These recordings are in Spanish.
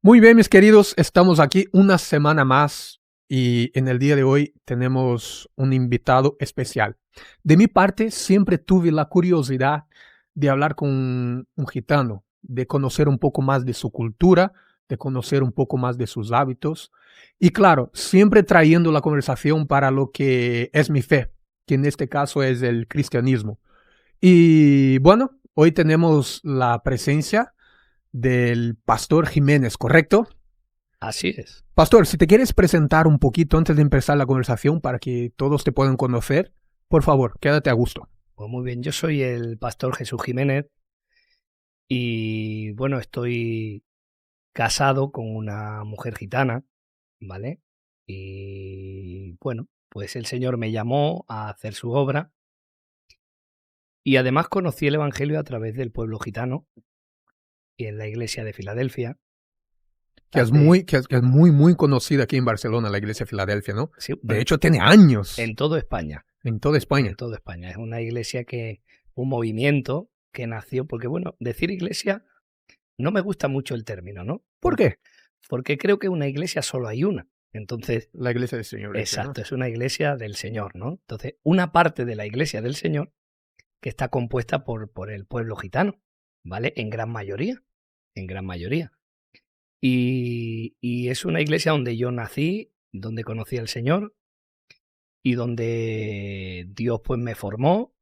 Muy bien, mis queridos, estamos aquí una semana más y en el día de hoy tenemos un invitado especial. De mi parte, siempre tuve la curiosidad de hablar con un gitano, de conocer un poco más de su cultura, de conocer un poco más de sus hábitos y claro, siempre trayendo la conversación para lo que es mi fe, que en este caso es el cristianismo. Y bueno, hoy tenemos la presencia del Pastor Jiménez, ¿correcto? Así es. Pastor, si te quieres presentar un poquito antes de empezar la conversación para que todos te puedan conocer, por favor, quédate a gusto. Pues muy bien, yo soy el pastor Jesús Jiménez y bueno, estoy casado con una mujer gitana, ¿vale? Y bueno, pues el Señor me llamó a hacer su obra y además conocí el Evangelio a través del pueblo gitano y en la iglesia de Filadelfia. Que es muy, muy conocida aquí en Barcelona, la iglesia de Filadelfia, ¿no? Sí, De hecho, tiene años en toda España. en toda España. En toda España. Es una iglesia un movimiento que nació, porque bueno, decir iglesia no me gusta mucho el término, ¿no? ¿Por qué? Porque creo que una iglesia solo hay una. Entonces, La iglesia del Señor. exacto, ¿no? es una iglesia del Señor, ¿no? Entonces, una parte de la iglesia del Señor que está compuesta por el pueblo gitano, ¿vale? En gran mayoría, en gran mayoría. Y es una iglesia donde yo nací, donde conocí al Señor y donde Dios pues me formó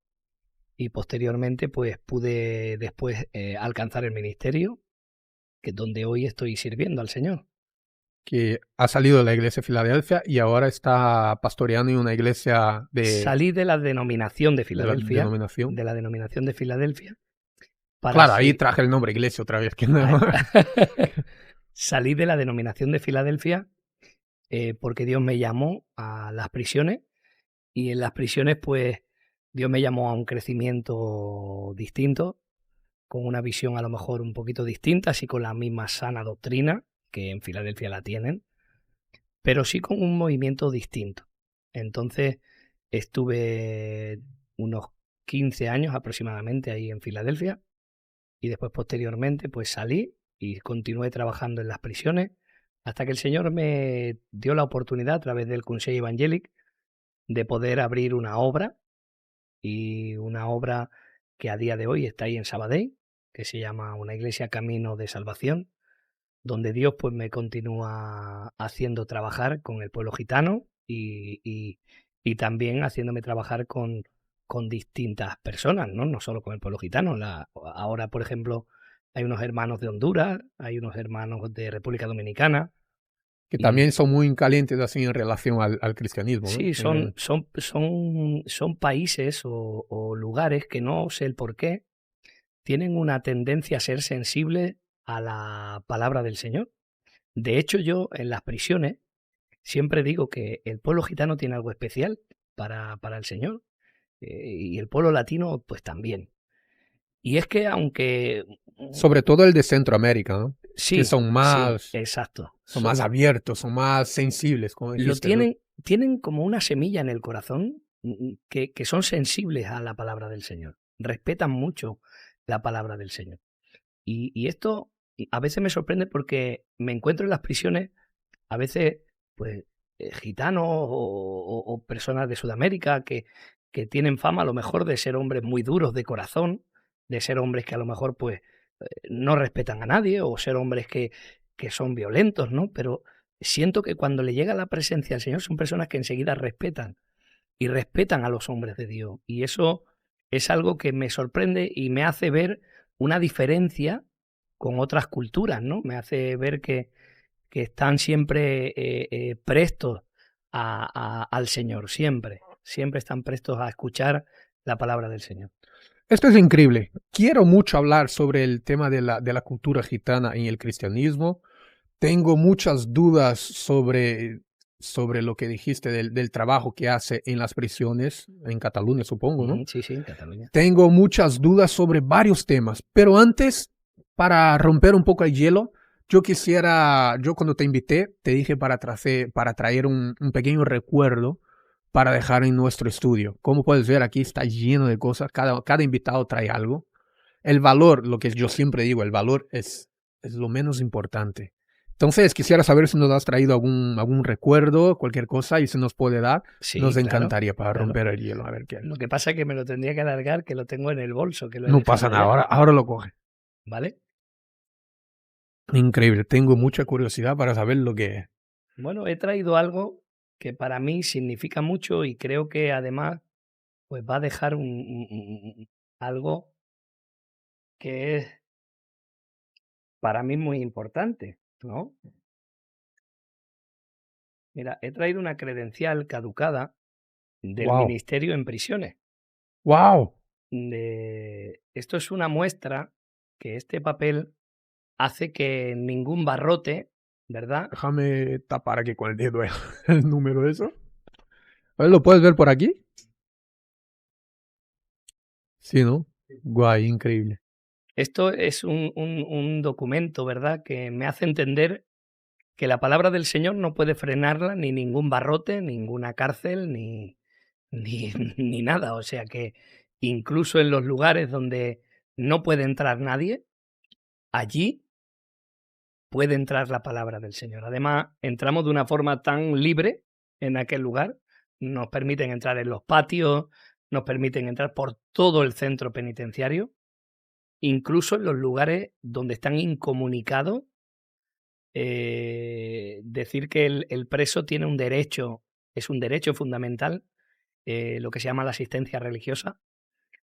y posteriormente pues pude después alcanzar el ministerio, que es donde hoy estoy sirviendo al Señor. Que ha salido de la iglesia de Filadelfia y ahora está pastoreando en una iglesia Salí de la denominación de de la Filadelfia, denominación. de la denominación de Filadelfia, para Claro, ahí traje el nombre iglesia otra vez. Que no. salí de la denominación de Filadelfia porque Dios me llamó a las prisiones y en las prisiones pues Dios me llamó a un crecimiento distinto, con una visión a lo mejor un poquito distinta, así con la misma sana doctrina que en Filadelfia la tienen, pero sí con un movimiento distinto. Entonces estuve unos 15 años aproximadamente ahí en Filadelfia y después posteriormente pues salí y continué trabajando en las prisiones hasta que el Señor me dio la oportunidad a través del Consejo Evangélico de poder abrir una obra, y una obra que a día de hoy está ahí en Sabadell, que se llama Una Iglesia Camino de Salvación, donde Dios pues me continúa haciendo trabajar con el pueblo gitano y también haciéndome trabajar con distintas personas, ¿no? No solo con el pueblo gitano. Ahora, por ejemplo, hay unos hermanos de Honduras, hay unos hermanos de República Dominicana. Que Y también son muy calientes así en relación al cristianismo, ¿no? sí, son países o lugares que no sé el por qué tienen una tendencia a ser sensibles a la palabra del Señor. De hecho, yo en las prisiones siempre digo que el pueblo gitano tiene algo especial para el Señor, y el pueblo latino pues también. Y es que aunque Sobre todo el de Centroamérica, ¿no? Que sí, exacto. son más abiertos, son más sensibles, como Lo dijiste, ¿no? tienen como una semilla en el corazón, que son sensibles a la palabra del Señor. Respetan mucho la palabra del Señor. Y esto a veces me sorprende porque me encuentro en las prisiones, a veces, pues, gitanos o personas de Sudamérica que tienen fama a lo mejor de ser hombres muy duros de corazón, de ser hombres que a lo mejor pues no respetan a nadie o ser hombres que son violentos, ¿no? Pero siento que cuando le llega la presencia del Señor son personas que enseguida respetan y respetan a los hombres de Dios. Y eso es algo que me sorprende y me hace ver una diferencia con otras culturas, ¿no? Me hace ver que están siempre prestos al Señor, siempre, siempre están prestos a escuchar la palabra del Señor. Esto es increíble. Quiero mucho hablar sobre el tema de la cultura gitana en el cristianismo. Tengo muchas dudas sobre lo que dijiste del trabajo que hace en las prisiones, en Cataluña, supongo, ¿no? Sí, sí, en Cataluña. Tengo muchas dudas sobre varios temas, pero antes, para romper un poco el hielo, yo cuando te invité, te dije para traer un pequeño recuerdo para dejar en nuestro estudio. Como puedes ver, aquí está lleno de cosas, cada invitado trae algo. El valor, lo que yo siempre digo, el valor es lo menos importante. Entonces, quisiera saber si nos has traído algún recuerdo, cualquier cosa, y si nos puede dar, Sí, nos claro, encantaría para claro. romper el hielo. A ver qué es. Lo que pasa es que me lo tendría que alargar, que lo tengo en el bolso, que lo he No dejado pasa nada, allá, ahora lo coge. ¿vale? Increíble, tengo mucha curiosidad para saber lo que es. Bueno, he traído algo que para mí significa mucho y creo que además pues va a dejar algo que es para mí muy importante, ¿no? Mira, he traído una credencial caducada del Wow, Ministerio en Prisiones. wow. Esto es una muestra que este papel hace que ningún barrote, ¿verdad? Déjame tapar aquí con el dedo el número de eso. A ver, ¿lo puedes ver por aquí? Sí, ¿no? Guay, increíble. Esto es un documento, ¿verdad? Que me hace entender que la palabra del Señor no puede frenarla ni ningún barrote, ninguna cárcel, ni nada. O sea que incluso en los lugares donde no puede entrar nadie, allí puede entrar la palabra del Señor. Además, entramos de una forma tan libre en aquel lugar. Nos permiten entrar en los patios, nos permiten entrar por todo el centro penitenciario, incluso en los lugares donde están incomunicados. Decir que el preso tiene un derecho, es un derecho fundamental, lo que se llama la asistencia religiosa.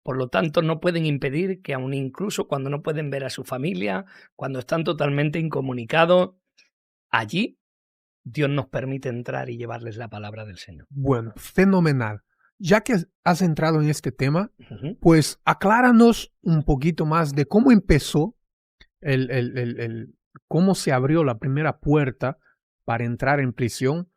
Por lo tanto, no pueden impedir que aun incluso cuando no pueden ver a su familia, cuando están totalmente incomunicados, allí Dios nos permite entrar y llevarles la palabra del Señor. Bueno, fenomenal. Ya que has entrado en este tema, Ujú. pues acláranos un poquito más de cómo empezó cómo se abrió la primera puerta para entrar en prisión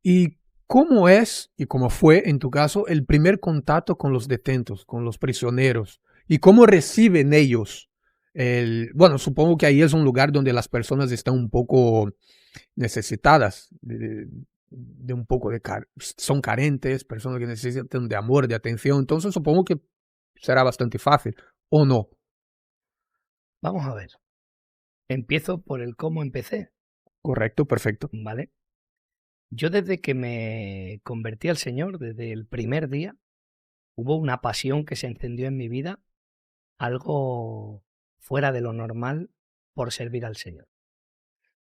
y cómo es y cómo fue en tu caso el primer contacto con los detentos, con los prisioneros y cómo reciben ellos. Bueno, supongo que ahí es un lugar donde las personas están un poco necesitadas de un poco son carentes, personas que necesitan de amor, de atención. Entonces supongo que será bastante fácil, ¿o no? Vamos a ver. Empiezo por el cómo empecé, Correcto, perfecto. ¿vale? Yo desde que me convertí al Señor, desde el primer día, hubo una pasión que se encendió en mi vida, algo fuera de lo normal por servir al Señor.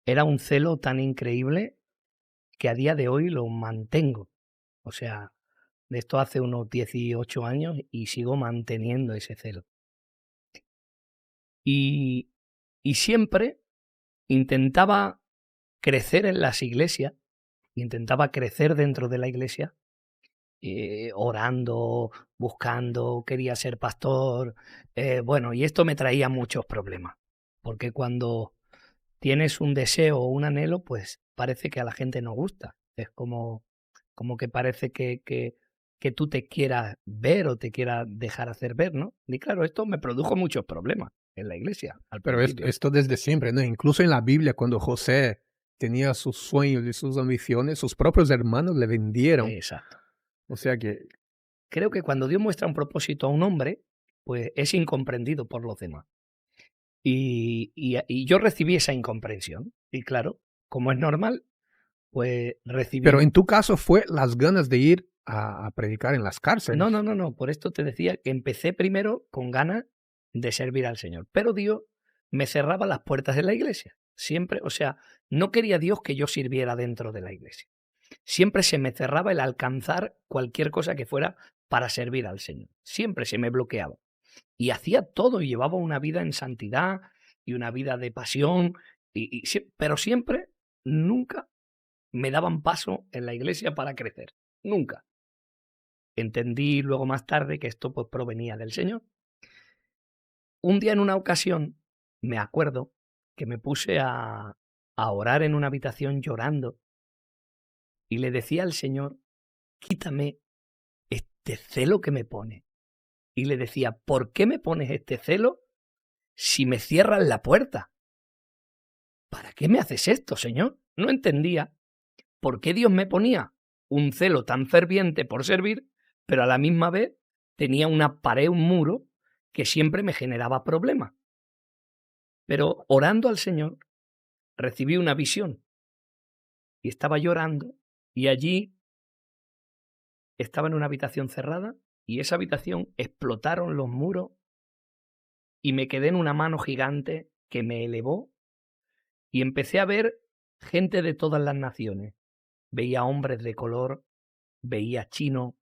Era un celo tan increíble que a día de hoy lo mantengo. O sea, de esto hace unos 18 años y sigo manteniendo ese celo. Y, y siempre intentaba crecer en las iglesias, intentaba crecer dentro de la iglesia, orando, buscando, quería ser pastor. Bueno, y esto me traía muchos problemas, porque cuando tienes un deseo o un anhelo, pues parece que a la gente no gusta. Es como que parece que tú te quieras ver o te quieras dejar hacer ver, ¿no? Y claro, esto me produjo muchos problemas en la iglesia al Pero principio. esto desde siempre, ¿no? Incluso en la Biblia, cuando José tenía sus sueños y sus ambiciones, sus propios hermanos le vendieron. Exacto. O sea que, Creo que cuando Dios muestra un propósito a un hombre, pues es incomprendido por los demás. Y yo recibí esa incomprensión. Y claro, como es normal, pues pero recibí... en tu caso fue las ganas de ir a predicar en las No, cárceles. no, no, no. Por esto te decía que empecé primero con ganas de servir al Señor. Pero Dios me cerraba las puertas de la iglesia. Siempre, o sea, no quería Dios que yo sirviera dentro de la iglesia. Siempre se me cerraba el alcanzar cualquier cosa que fuera para servir al Señor. Siempre se me bloqueaba. Y hacía todo y llevaba una vida en santidad y una vida de pasión, pero siempre, nunca me daban paso en la iglesia para crecer. Nunca. Entendí luego más tarde que esto pues provenía del Señor. Un día en una ocasión, me acuerdo que me puse a orar en una habitación llorando y le decía al Señor, quítame este celo que me pone. Y le decía, ¿por qué me pones este celo si me cierran la puerta? ¿Para qué me haces esto, Señor? No entendía por qué Dios me ponía un celo tan ferviente por servir, pero a la misma vez tenía una pared, un muro, que siempre me generaba problemas. Pero orando al Señor, recibí una visión y estaba llorando, y allí estaba en una habitación cerrada, y esa habitación explotaron los muros y me quedé en una mano gigante que me elevó, y empecé a ver gente de todas las naciones. Veía hombres de color, veía chinos,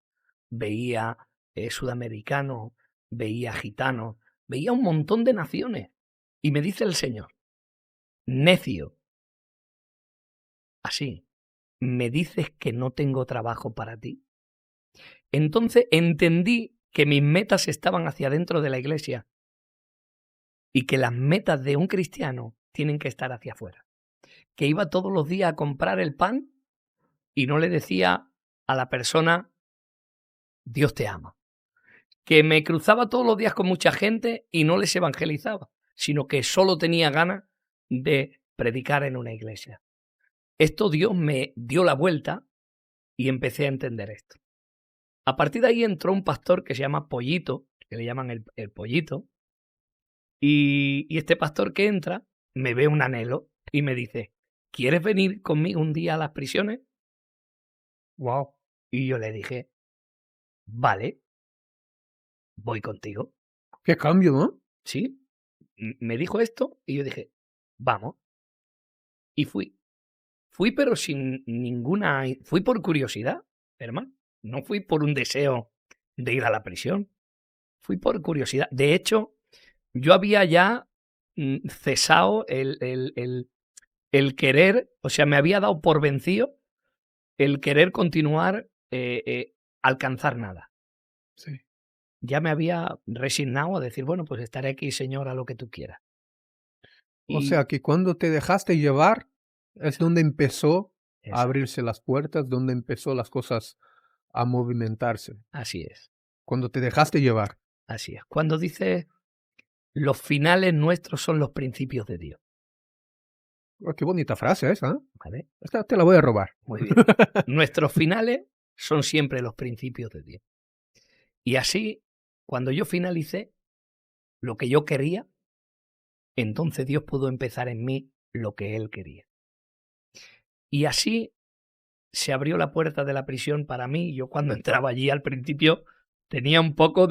veía sudamericanos, veía gitanos, veía un montón de naciones. Y me dice el Señor, necio, así, ¿me dices que no tengo trabajo para ti? Entonces entendí que mis metas estaban hacia dentro de la iglesia y que las metas de un cristiano tienen que estar hacia afuera. Que iba todos los días a comprar el pan y no le decía a la persona, Dios te ama. Que me cruzaba todos los días con mucha gente y no les evangelizaba, sino que solo tenía ganas de predicar en una iglesia. Esto Dios me dio la vuelta y empecé a entender esto. A partir de ahí entró un pastor que se llama Pollito, que le llaman el Pollito, y este pastor que entra me ve un anhelo y me dice, ¿quieres venir conmigo un día a las prisiones? Wow. Y yo le dije, vale, voy contigo. Qué cambio, ¿no? Sí, me dijo esto y yo dije, vamos. Y fui. Fui pero sin ninguna... Fui por curiosidad, hermano. No fui por un deseo de ir a la prisión. Fui por curiosidad. De hecho, yo había ya cesado el querer, o sea, me había dado por vencido el querer continuar alcanzar nada. Sí. Ya me había resignado a decir, bueno, pues estaré aquí, Señor, a lo que tú quieras. O Y sea que cuando te dejaste llevar es donde empezó a exacto, abrirse las puertas, donde empezó las cosas a movimentarse. así es, Cuando te dejaste llevar. así es. Cuando dice, los finales nuestros son los principios de Dios. Oh, qué bonita frase esa, ¿eh? ¿Vale? Esta te la voy a robar. Muy bien. Nuestros finales son siempre los principios de Dios. Y así, cuando yo finalicé lo que yo quería, entonces Dios pudo empezar en mí lo que Él quería. Y así se abrió la puerta de la prisión para mí. Yo cuando entraba allí al principio tenía un poco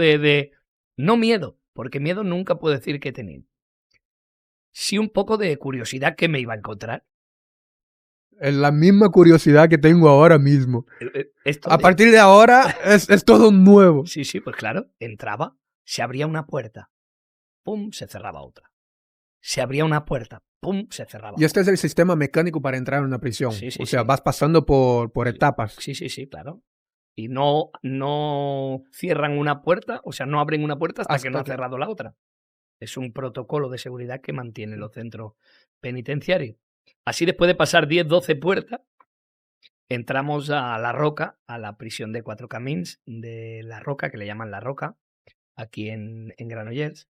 no miedo, porque miedo nunca puedo decir que he tenido. Sí un poco de curiosidad que me iba a encontrar. Es la misma curiosidad que tengo ahora mismo. Esto A partir de ahora es todo nuevo. Sí, sí, pues claro, entraba, se abría una puerta, pum, se cerraba otra. Se abría una puerta, pum, se cerraba Y este otra. es el sistema mecánico para entrar en una prisión. Sí, sí, O sea, sí. vas pasando por etapas. Sí, sí, sí, claro. Y no cierran una puerta, o sea, no abren una puerta hasta que no ha cerrado la otra. Es un protocolo de seguridad que mantienen los centros penitenciarios. Así, después de pasar 10, 12 puertas, entramos a La Roca, a la prisión de Cuatro Camins de La Roca, que le llaman La Roca, aquí en Granollers.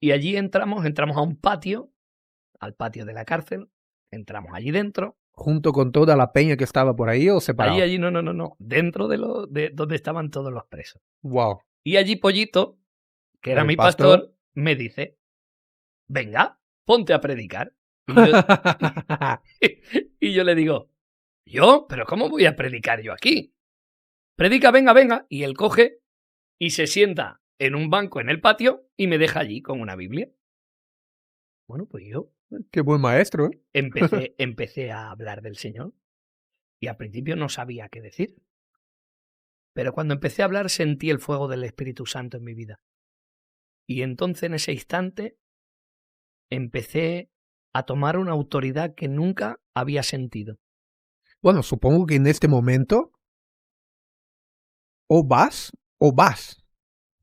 Y allí entramos a un patio, al patio de la cárcel, entramos allí dentro. ¿Junto con toda la peña que estaba por ahí o separado? Allí, no, dentro de donde estaban todos los presos. Wow. Y allí Pollito, que era El mi pastor, me dice, venga, ponte a predicar. Y yo le digo, ¿yo? ¿Pero cómo voy a predicar yo aquí? Predica, venga, venga. Y él coge y se sienta en un banco en el patio y me deja allí con una Biblia. Bueno, pues yo Qué buen maestro, ¿eh? empecé a hablar del Señor y al principio no sabía qué decir. Pero cuando empecé a hablar sentí el fuego del Espíritu Santo en mi vida. Y entonces en ese instante empecé a tomar una autoridad que nunca había sentido. Bueno, supongo que en este momento o vas o vas.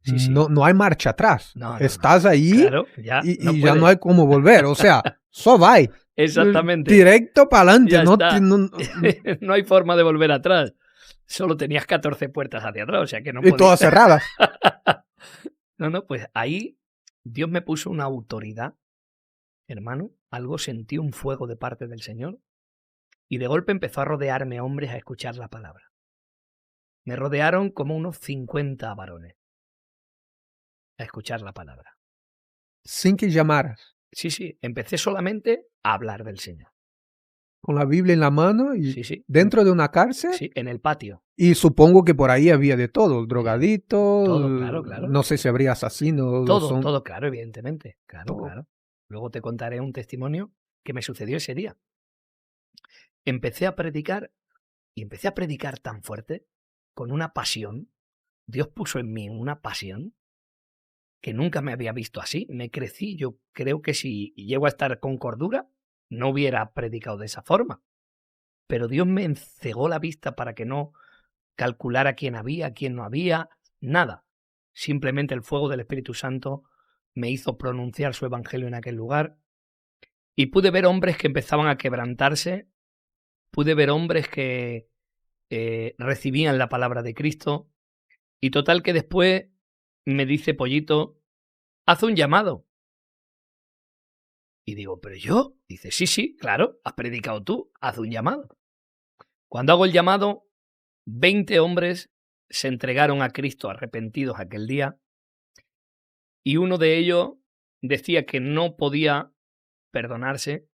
Sí, sí. No hay marcha atrás. No, Estás ahí claro, ya y ya no hay cómo volver. O sea, so va. Exactamente. Directo para adelante. Ya No, está. no, No hay forma de volver atrás. Solo tenías 14 puertas hacia atrás, o sea que no y podías. todas cerradas. No, pues ahí Dios me puso una autoridad, hermano. Algo sentí un fuego de parte del Señor y de golpe empezó a rodearme hombres a escuchar la palabra. Me rodearon como unos 50 varones a escuchar la palabra. Sin que llamaras. Sí, sí, empecé solamente a hablar del Señor. Con la Biblia en la mano y Sí, sí. dentro de una cárcel. Sí, en el patio. Y supongo que por ahí había de todo, Sí, drogaditos, todo, claro, claro. no sé si habría asesinos o Todo, son todo, claro, evidentemente. Claro, todo. claro. Luego te contaré un testimonio que me sucedió ese día. Empecé a predicar y empecé a predicar tan fuerte, con una pasión. Dios puso en mí una pasión que nunca me había visto así. Me crecí. Yo creo que si llego a estar con cordura, no hubiera predicado de esa forma. Pero Dios me encegó la vista para que no calculara quién había, quién no había, nada. Simplemente el fuego del Espíritu Santo me hizo pronunciar su evangelio en aquel lugar y pude ver hombres que empezaban a quebrantarse, pude ver hombres que recibían la palabra de Cristo y total que después me dice Pollito, haz un llamado. Y digo, ¿pero yo? Dice, sí, sí, claro, has predicado tú, haz un llamado. Cuando hago el llamado, 20 hombres se entregaron a Cristo arrepentidos aquel día y uno de ellos decía que no podía perdonarse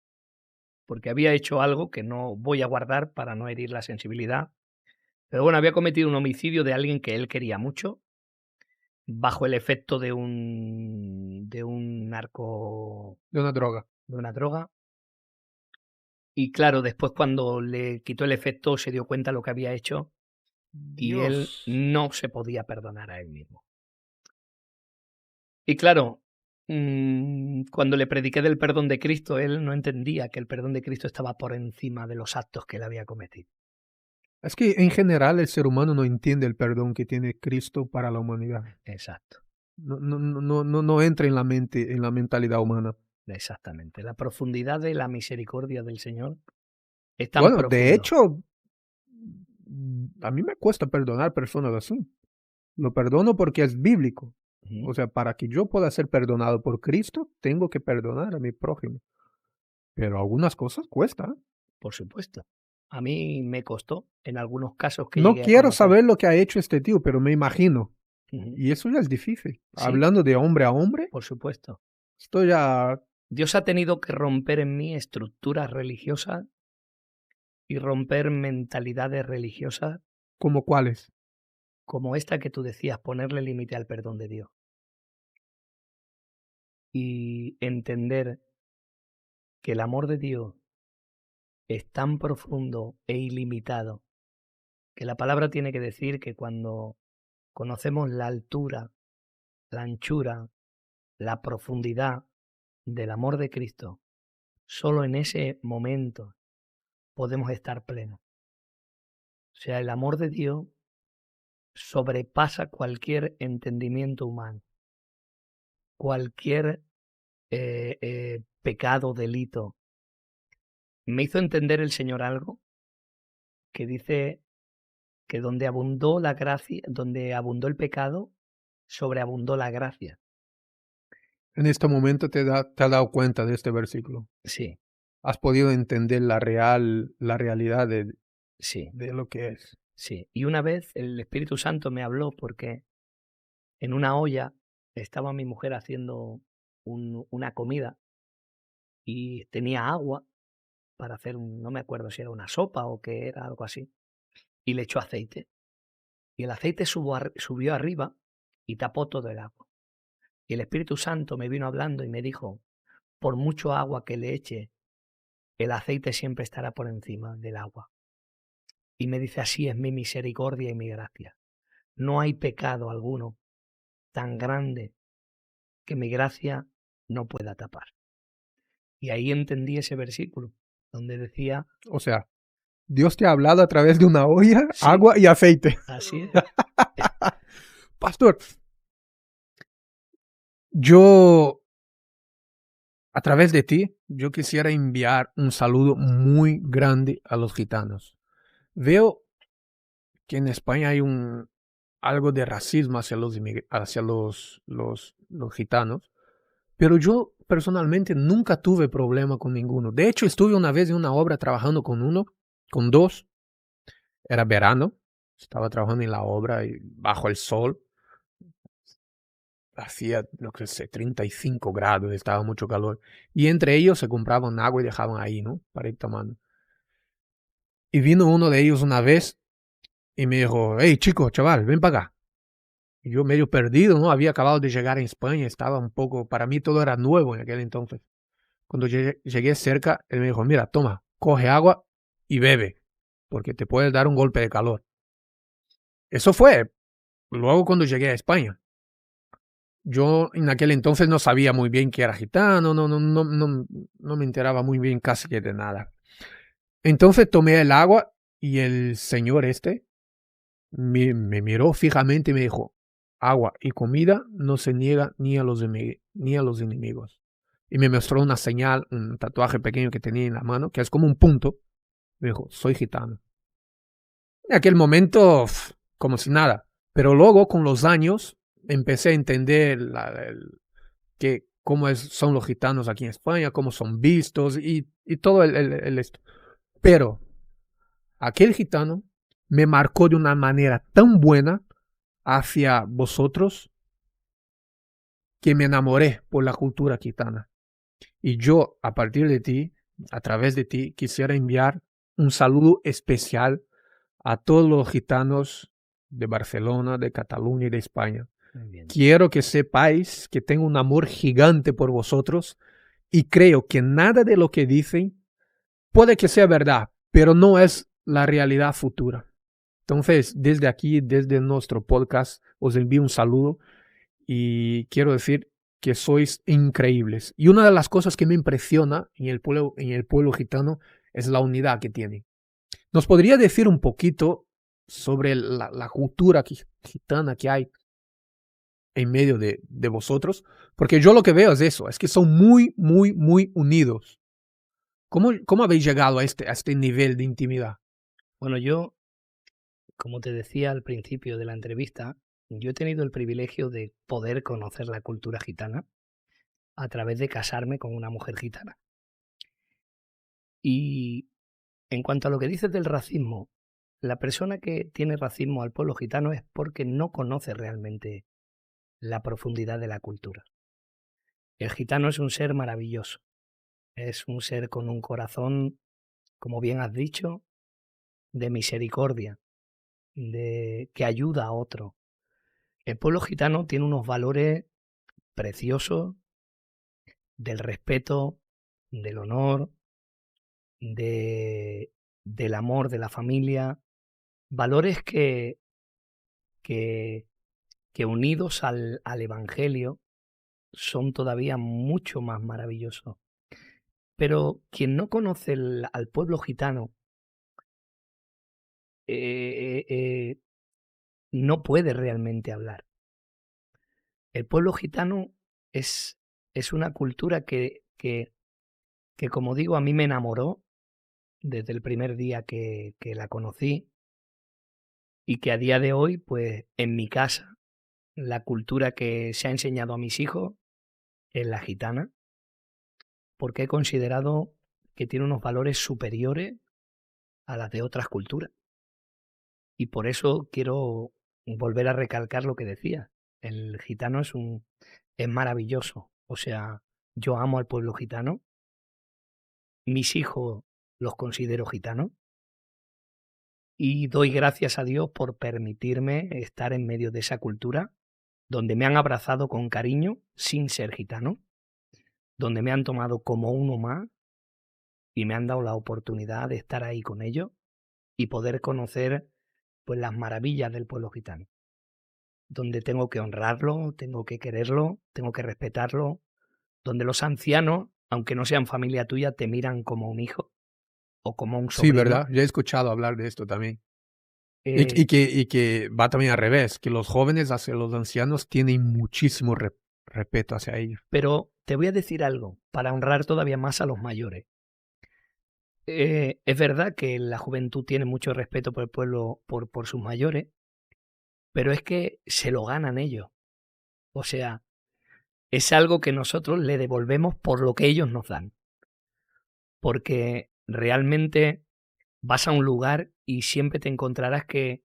porque había hecho algo que no voy a guardar para no herir la sensibilidad. Pero bueno, había cometido un homicidio de alguien que él quería mucho, bajo el efecto de un narco, De una droga. de una droga. Y claro, después cuando le quitó el efecto se dio cuenta de lo que había hecho y él Dios. no se podía perdonar a él mismo. Y claro, cuando le prediqué del perdón de Cristo, él no entendía que el perdón de Cristo estaba por encima de los actos que él había cometido. Es que en general el ser humano no entiende el perdón que tiene Cristo para la humanidad. Exacto, No entra en la mente, en la mentalidad humana. exactamente. La profundidad de la misericordia del Señor es tan Bueno, de profundo. hecho, a mí me cuesta perdonar personas así. Lo perdono porque es bíblico. Ujú, O sea, para que yo pueda ser perdonado por Cristo, tengo que perdonar a mi prójimo. Pero algunas cosas cuestan. por supuesto. A mí me costó en algunos casos que No llegué a quiero conocer. saber lo que ha hecho este tío, pero me imagino. Ujú, Y eso ya es difícil. sí, Hablando de hombre a hombre, por supuesto. esto ya Dios ha tenido que romper en mí estructuras religiosas y romper mentalidades religiosas como cuáles. como esta que tú decías, ponerle límite al perdón de Dios y entender que el amor de Dios es tan profundo e ilimitado que la palabra tiene que decir que cuando conocemos la altura, la anchura, la profundidad del amor de Cristo, solo en ese momento podemos estar plenos. O sea, el amor de Dios sobrepasa cualquier entendimiento humano, cualquier pecado, delito. Me hizo entender el Señor algo que dice que donde abundó la gracia, donde abundó el pecado, sobreabundó la gracia. En este momento te has dado cuenta de este versículo. Sí, Has podido entender la realidad sí, de lo que es. sí. Y una vez el Espíritu Santo me habló porque en una olla estaba mi mujer haciendo una comida y tenía agua para hacer, no me acuerdo si era una sopa o qué era, algo así, y le echó aceite. Y el aceite subió arriba y tapó todo el agua. Y el Espíritu Santo me vino hablando y me dijo, por mucho agua que le eche, el aceite siempre estará por encima del agua. Y me dice, así es mi misericordia y mi gracia. No hay pecado alguno tan grande que mi gracia no pueda tapar. Y ahí entendí ese versículo, donde decía, O sea, Dios te ha hablado a través de una olla, sí, agua y aceite. así es. Pastor, yo, a través de ti, yo quisiera enviar un saludo muy grande a los gitanos. Veo que en España hay algo de racismo hacia los gitanos, pero yo personalmente nunca tuve problema con ninguno. De hecho, estuve una vez en una obra trabajando con dos, era verano, estaba trabajando en la obra y bajo el sol. hacía, no sé, 35 grados, estaba mucho calor. Y entre ellos se compraban agua y dejaban ahí, ¿no? Para ir tomando. Y vino uno de ellos una vez y me dijo, hey chico, chaval, ven para acá. Y yo medio perdido, ¿no? Había acabado de llegar en España, estaba un poco, para mí todo era nuevo en aquel entonces. Cuando llegué cerca, él me dijo, mira, toma, coge agua y bebe, porque te puede dar un golpe de calor. Eso fue luego cuando llegué a España. Yo en aquel entonces no sabía muy bien que era gitano, no me enteraba muy bien casi que de nada. Entonces tomé el agua y el señor este me miró fijamente y me dijo, agua y comida no se niega ni a ni a los enemigos. Y me mostró una señal, un tatuaje pequeño que tenía en la mano, que es como un punto. Me dijo, soy gitano. En aquel momento, como si nada. Pero luego, con los años, empecé a entender cómo son los gitanos aquí en España, cómo son vistos y todo esto. Pero aquel gitano me marcó de una manera tan buena hacia vosotros que me enamoré por la cultura gitana. Y yo, a partir de ti, a través de ti, quisiera enviar un saludo especial a todos los gitanos de Barcelona, de Cataluña y de España. Quiero que sepáis que tengo un amor gigante por vosotros y creo que nada de lo que dicen puede que sea verdad, pero no es la realidad futura. Entonces, desde aquí, desde nuestro podcast, os envío un saludo y quiero decir que sois increíbles. Y una de las cosas que me impresiona en el pueblo gitano es la unidad que tienen. ¿Nos podría decir un poquito sobre la cultura gitana que hay en medio de vosotros? Porque yo lo que veo es eso, es que son muy, muy, muy unidos. ¿Cómo habéis llegado a este nivel de intimidad? Bueno, yo, como te decía al principio de la entrevista, yo he tenido el privilegio de poder conocer la cultura gitana a través de casarme con una mujer gitana. Y en cuanto a lo que dices del racismo, la persona que tiene racismo al pueblo gitano es porque no conoce realmente la profundidad de la cultura. El gitano es un ser maravilloso, es un ser con un corazón, como bien has dicho, de misericordia, que ayuda a otro. El pueblo gitano tiene unos valores preciosos del respeto, del honor, del amor, de la familia, valores que, que unidos al Evangelio son todavía mucho más maravillosos. Pero quien no conoce al pueblo gitano no puede realmente hablar. El pueblo gitano es, es una cultura que, como digo, a mí me enamoró desde el primer día que la conocí y que a día de hoy, pues en mi casa, la cultura que se ha enseñado a mis hijos es la gitana, porque he considerado que tiene unos valores superiores a las de otras culturas. Y por eso quiero volver a recalcar lo que decía. El gitano es maravilloso. O sea, yo amo al pueblo gitano. Mis hijos los considero gitanos. Y doy gracias a Dios por permitirme estar en medio de esa cultura, donde me han abrazado con cariño sin ser gitano, donde me han tomado como uno más y me han dado la oportunidad de estar ahí con ellos y poder conocer pues las maravillas del pueblo gitano, donde tengo que honrarlo, tengo que quererlo, tengo que respetarlo, donde los ancianos, aunque no sean familia tuya, te miran como un hijo o como un Sí, sobrino. ¿verdad? Ya he escuchado hablar de esto también. Eh, Y que va también al revés, que los jóvenes hacia los ancianos tienen muchísimo respeto hacia ellos. pero te voy a decir algo, para honrar todavía más a los mayores. Es verdad que la juventud tiene mucho respeto por el pueblo, por sus mayores, pero es que se lo ganan ellos. O sea, es algo que nosotros le devolvemos por lo que ellos nos dan. Porque realmente vas a un lugar y siempre te encontrarás que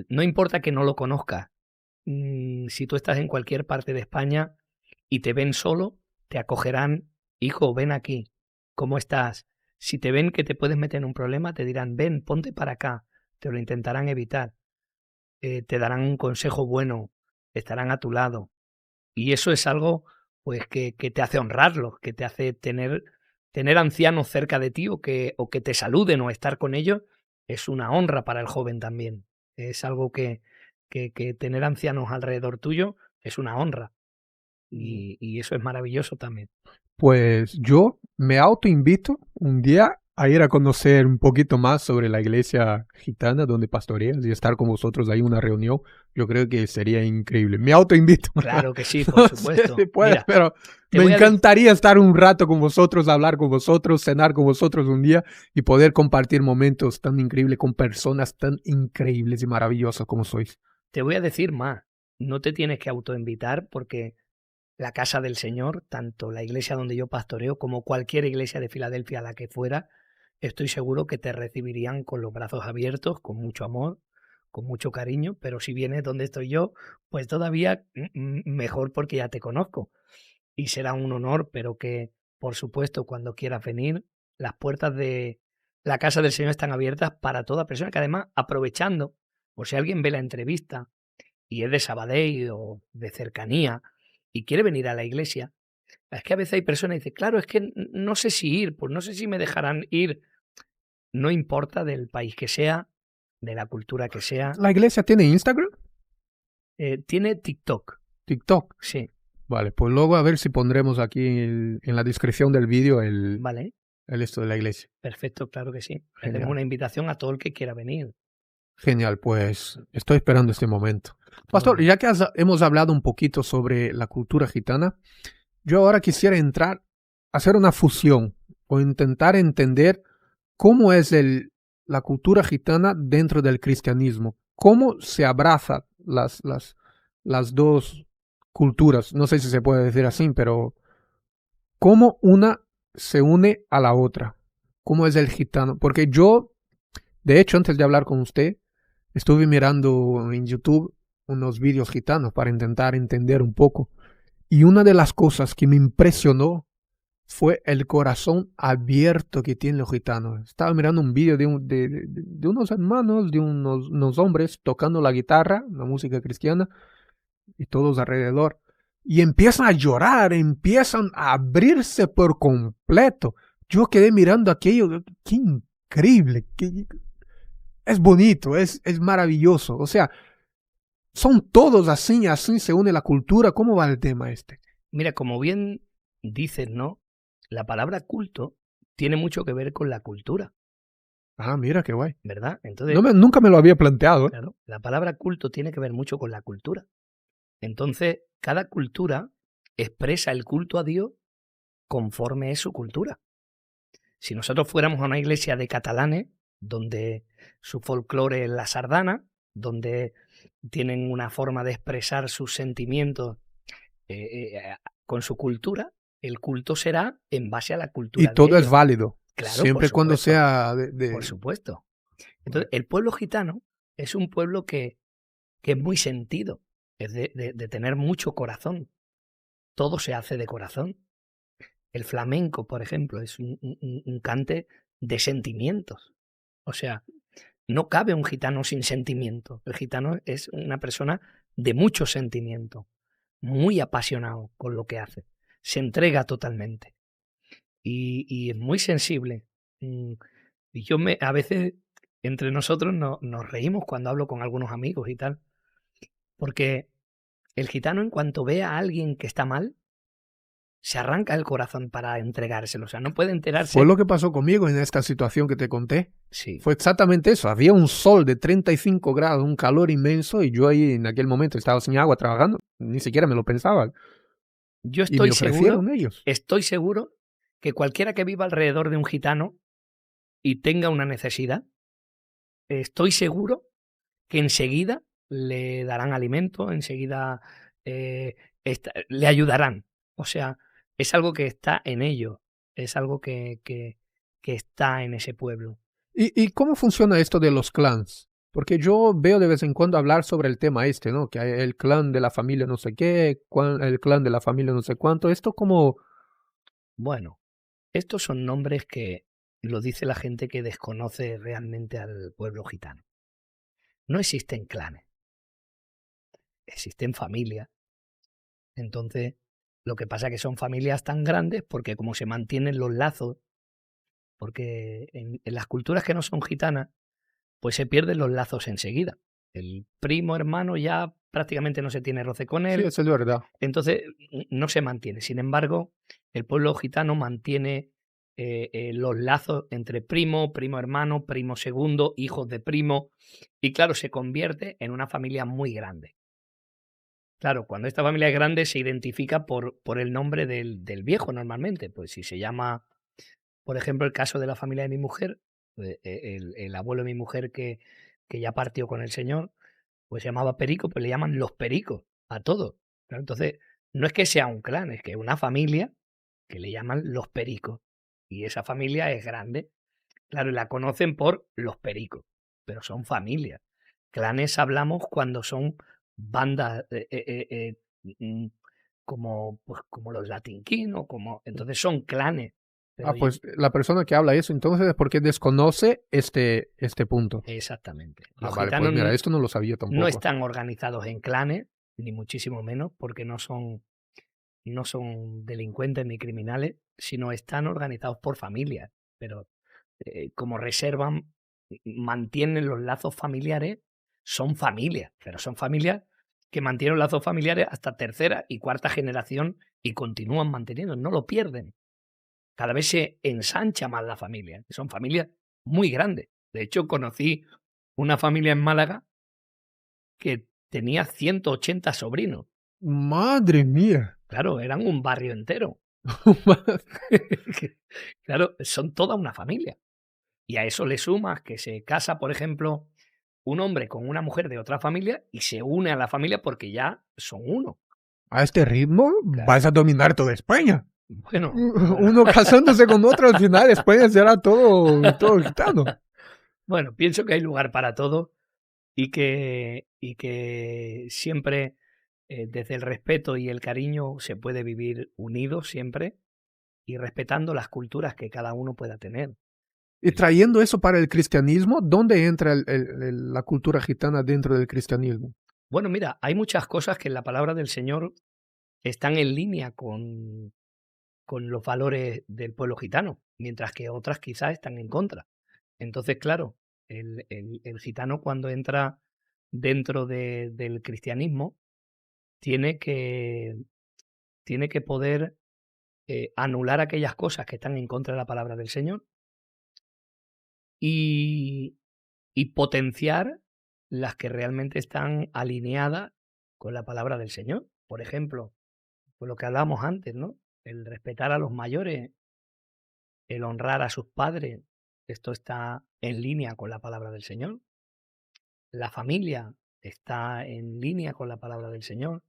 no importa que no lo conozcas, si tú estás en cualquier parte de España y te ven solo, te acogerán, hijo, ven aquí, ¿cómo estás? Si te ven que te puedes meter en un problema, te dirán, ven, ponte para acá, te lo intentarán evitar, te darán un consejo bueno, estarán a tu lado. Y eso es algo pues que te hace honrarlos, que te hace tener ancianos cerca de ti o que te saluden o estar con ellos, es una honra para el joven también. Es algo que tener ancianos alrededor tuyo es una honra. Y eso es maravilloso también. Pues yo me autoinvito un día a ir a conocer un poquito más sobre la iglesia gitana donde pastoreas y estar con vosotros ahí en una reunión. Yo creo que sería increíble. Me autoinvito. Claro que sí, por No sé supuesto. si puedes, Mira, pero te me voy a decir, encantaría estar un rato con vosotros, hablar con vosotros, cenar con vosotros un día y poder compartir momentos tan increíbles con personas tan increíbles y maravillosas como sois. te voy a decir más. No te tienes que autoinvitar porque la casa del Señor, tanto la iglesia donde yo pastoreo como cualquier iglesia de Filadelfia a la que fuera, estoy seguro que te recibirían con los brazos abiertos, con mucho amor, con mucho cariño, pero si vienes donde estoy yo, pues todavía mejor porque ya te conozco. Y será un honor, pero que, por supuesto, cuando quieras venir, las puertas de la casa del Señor están abiertas para toda persona, que además, aprovechando, por si alguien ve la entrevista y es de Sabadell o de cercanía y quiere venir a la iglesia, es que a veces hay personas que dicen, claro, es que no sé si ir, pues no sé si me dejarán ir. No importa del país que sea, de la cultura que sea. ¿La iglesia tiene Instagram? Tiene TikTok, TikTok. sí, Vale, pues luego a ver si pondremos aquí en la descripción del vídeo vale, el esto de la iglesia. perfecto, claro que sí. Hacemos Genial. una invitación a todo el que quiera venir. Genial, pues estoy esperando este momento. Pastor, Bueno, ya que hemos hablado un poquito sobre la cultura gitana, yo ahora quisiera entrar, hacer una fusión o intentar entender cómo es la cultura gitana dentro del cristianismo, cómo se abrazan las dos culturas, no sé si se puede decir así, pero cómo una se une a la otra, cómo es el gitano, porque yo, de hecho, antes de hablar con usted, estuve mirando en YouTube unos vídeos gitanos para intentar entender un poco. Y una de las cosas que me impresionó fue el corazón abierto que tienen los gitanos. Estaba mirando un vídeo de unos hermanos, de unos hombres tocando la guitarra, la música cristiana, y todos alrededor. Y empiezan a llorar, empiezan a abrirse por completo. Yo quedé mirando aquello, qué increíble, es bonito, es maravilloso. O sea, son todos así, así se une la cultura. ¿Cómo va el tema este? mira, como bien dices, ¿no? La palabra culto tiene mucho que ver con la cultura, Ah, mira qué guay. ¿verdad? Entonces, Nunca me lo había planteado, ¿eh? claro, la palabra culto tiene que ver mucho con la cultura. Entonces, cada cultura expresa el culto a Dios conforme es su cultura. Si nosotros fuéramos a una iglesia de catalanes, donde su folclore es la sardana, donde tienen una forma de expresar sus sentimientos con su cultura, el culto será en base a la Y cultura de todo es ellos. válido. Claro, por Siempre cuando supuesto, sea por supuesto. Entonces, el pueblo gitano es un pueblo que es muy sentido, es de tener mucho corazón. Todo se hace de corazón. El flamenco, por ejemplo, es un cante de sentimientos. O sea, no cabe un gitano sin sentimiento. El gitano es una persona de mucho sentimiento, muy apasionado con lo que hace. Se entrega totalmente y es muy sensible. Y a veces entre nosotros nos reímos cuando hablo con algunos amigos y tal, porque el gitano en cuanto ve a alguien que está mal, se arranca el corazón para entregárselo. O sea, no puede Fue enterarse. lo que pasó conmigo en esta situación que te conté. Sí. Fue exactamente eso. Había un sol de 35 grados, un calor inmenso, y yo ahí en aquel momento estaba sin agua trabajando. Ni siquiera me lo pensaba. Yo Y me estoy ofrecieron ellos. seguro que cualquiera que viva alrededor de un gitano y tenga una necesidad, estoy seguro que enseguida le darán alimento, enseguida le ayudarán. O sea, es algo que está en ellos, es algo que está en ese pueblo. ¿Y cómo funciona esto de los clans? Porque yo veo de vez en cuando hablar sobre el tema este, ¿no? Que hay el clan de la familia no sé qué, el clan de la familia no sé cuánto. Esto como... Bueno, estos son nombres que lo dice la gente que desconoce realmente al pueblo gitano. No existen clanes, existen familias. Entonces, lo que pasa es que son familias tan grandes porque como se mantienen los lazos, porque en las culturas que no son gitanas, pues se pierden los lazos enseguida. El primo hermano ya prácticamente no se tiene roce con Sí, él, eso es verdad. entonces no se mantiene. Sin embargo, el pueblo gitano mantiene los lazos entre primo, primo hermano, primo segundo, hijos de primo, y claro, se convierte en una familia muy grande. Claro, cuando esta familia es grande se identifica por el nombre del viejo normalmente, pues si se llama, por ejemplo, el caso de la familia de mi mujer, el abuelo de mi mujer que ya partió con el Señor, pues se llamaba Perico, pues le llaman los Pericos a todos. ¿No? Entonces, no es que sea un clan, es que es una familia que le llaman los Pericos. Y esa familia es grande. Claro, y la conocen por los Pericos, pero son familias. Clanes hablamos cuando son bandas como, pues, como los Latin King o como... Entonces son clanes. Pero Ah, pues la persona que habla eso entonces es porque desconoce este punto. exactamente. Ah, Los vale, pues gitanos mira, esto no lo sabía no tampoco. están organizados en clanes, ni muchísimo menos, porque no son delincuentes ni criminales, sino están organizados por familias. Pero como reservan, mantienen los lazos familiares, son familias, pero son familias que mantienen los lazos familiares hasta tercera y cuarta generación y continúan manteniendo, no lo pierden. Cada vez se ensancha más la familia. Son familias muy grandes. De hecho, conocí una familia en Málaga que tenía 180 sobrinos. Madre mía. Claro, eran un barrio entero. Claro, son toda una familia. Y a eso le sumas que se casa, por ejemplo, un hombre con una mujer de otra familia y se une a la familia porque ya son uno. A este ritmo Claro. vas a dominar toda España. Bueno, Uno casándose con otro, al final España será todo gitano. bueno, pienso que hay lugar para todo y que siempre desde el respeto y el cariño se puede vivir unido siempre y respetando las culturas que cada uno pueda tener. Y trayendo eso para el cristianismo, ¿dónde entra la cultura gitana dentro del cristianismo? Bueno, mira, hay muchas cosas que en la palabra del Señor están en línea con los valores del pueblo gitano, mientras que otras quizás están en contra. Entonces, claro, el gitano cuando entra dentro del cristianismo tiene que, tiene que poder anular aquellas cosas que están en contra de la palabra del Señor y, y potenciar las que realmente están alineadas con la palabra del Señor. Por ejemplo, por lo que hablábamos antes, ¿no? El respetar a los mayores, el honrar a sus padres, esto está en línea con la palabra del Señor. La familia está en línea con la palabra del Señor.